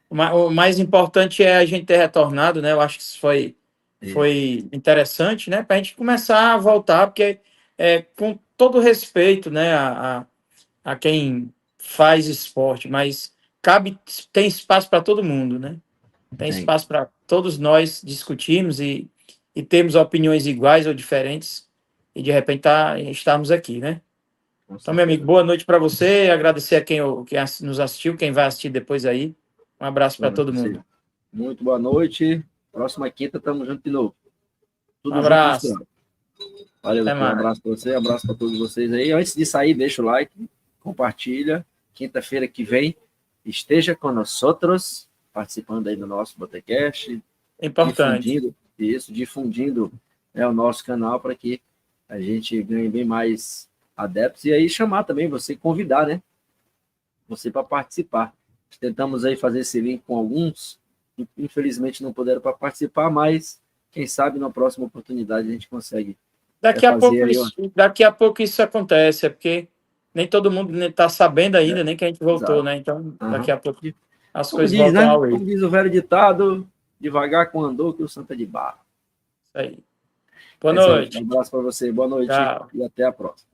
S2: O mais importante é a gente ter retornado, né? Eu acho que isso foi interessante, né? Para a gente começar a voltar, porque com todo respeito, né, a quem faz esporte, mas tem espaço para todo mundo, né? Tem
S1: Tem.
S2: espaço para todos nós discutirmos e termos opiniões iguais ou diferentes e de repente estarmos aqui, né? Então, meu amigo, boa noite para você. Agradecer a quem nos assistiu, quem vai assistir depois aí. Um abraço para todo mundo.
S1: Muito boa noite. Próxima quinta, estamos juntos de novo.
S2: Um
S1: Tudo junto
S2: abraço.
S1: misturado. Valeu,
S2: Até
S1: Luquinha. Um
S2: mais.
S1: abraço para você, um abraço para todos vocês aí. Antes de sair, deixa o like, compartilha. Quinta-feira que vem, esteja com nós outros, participando aí do nosso Botecast.
S2: Importante.
S1: Difundindo o nosso canal para que a gente ganhe bem mais adeptos e aí chamar também você, convidar, né? Você para participar. Tentamos aí fazer esse link com alguns, infelizmente não puderam para participar, mas quem sabe na próxima oportunidade a gente consegue
S2: Daqui a pouco isso acontece, porque nem todo mundo está sabendo ainda, nem que a gente voltou,
S1: exato.
S2: né? Então, daqui a pouco as
S1: Como
S2: coisas
S1: diz,
S2: voltam
S1: né?
S2: ao
S1: Como
S2: eixo.
S1: diz o velho ditado, devagar com andor que o santo é de barro.
S2: Isso aí. Boa
S1: É isso aí. Um
S2: noite.
S1: abraço para você, boa noite
S2: Tchau.
S1: e até a próxima.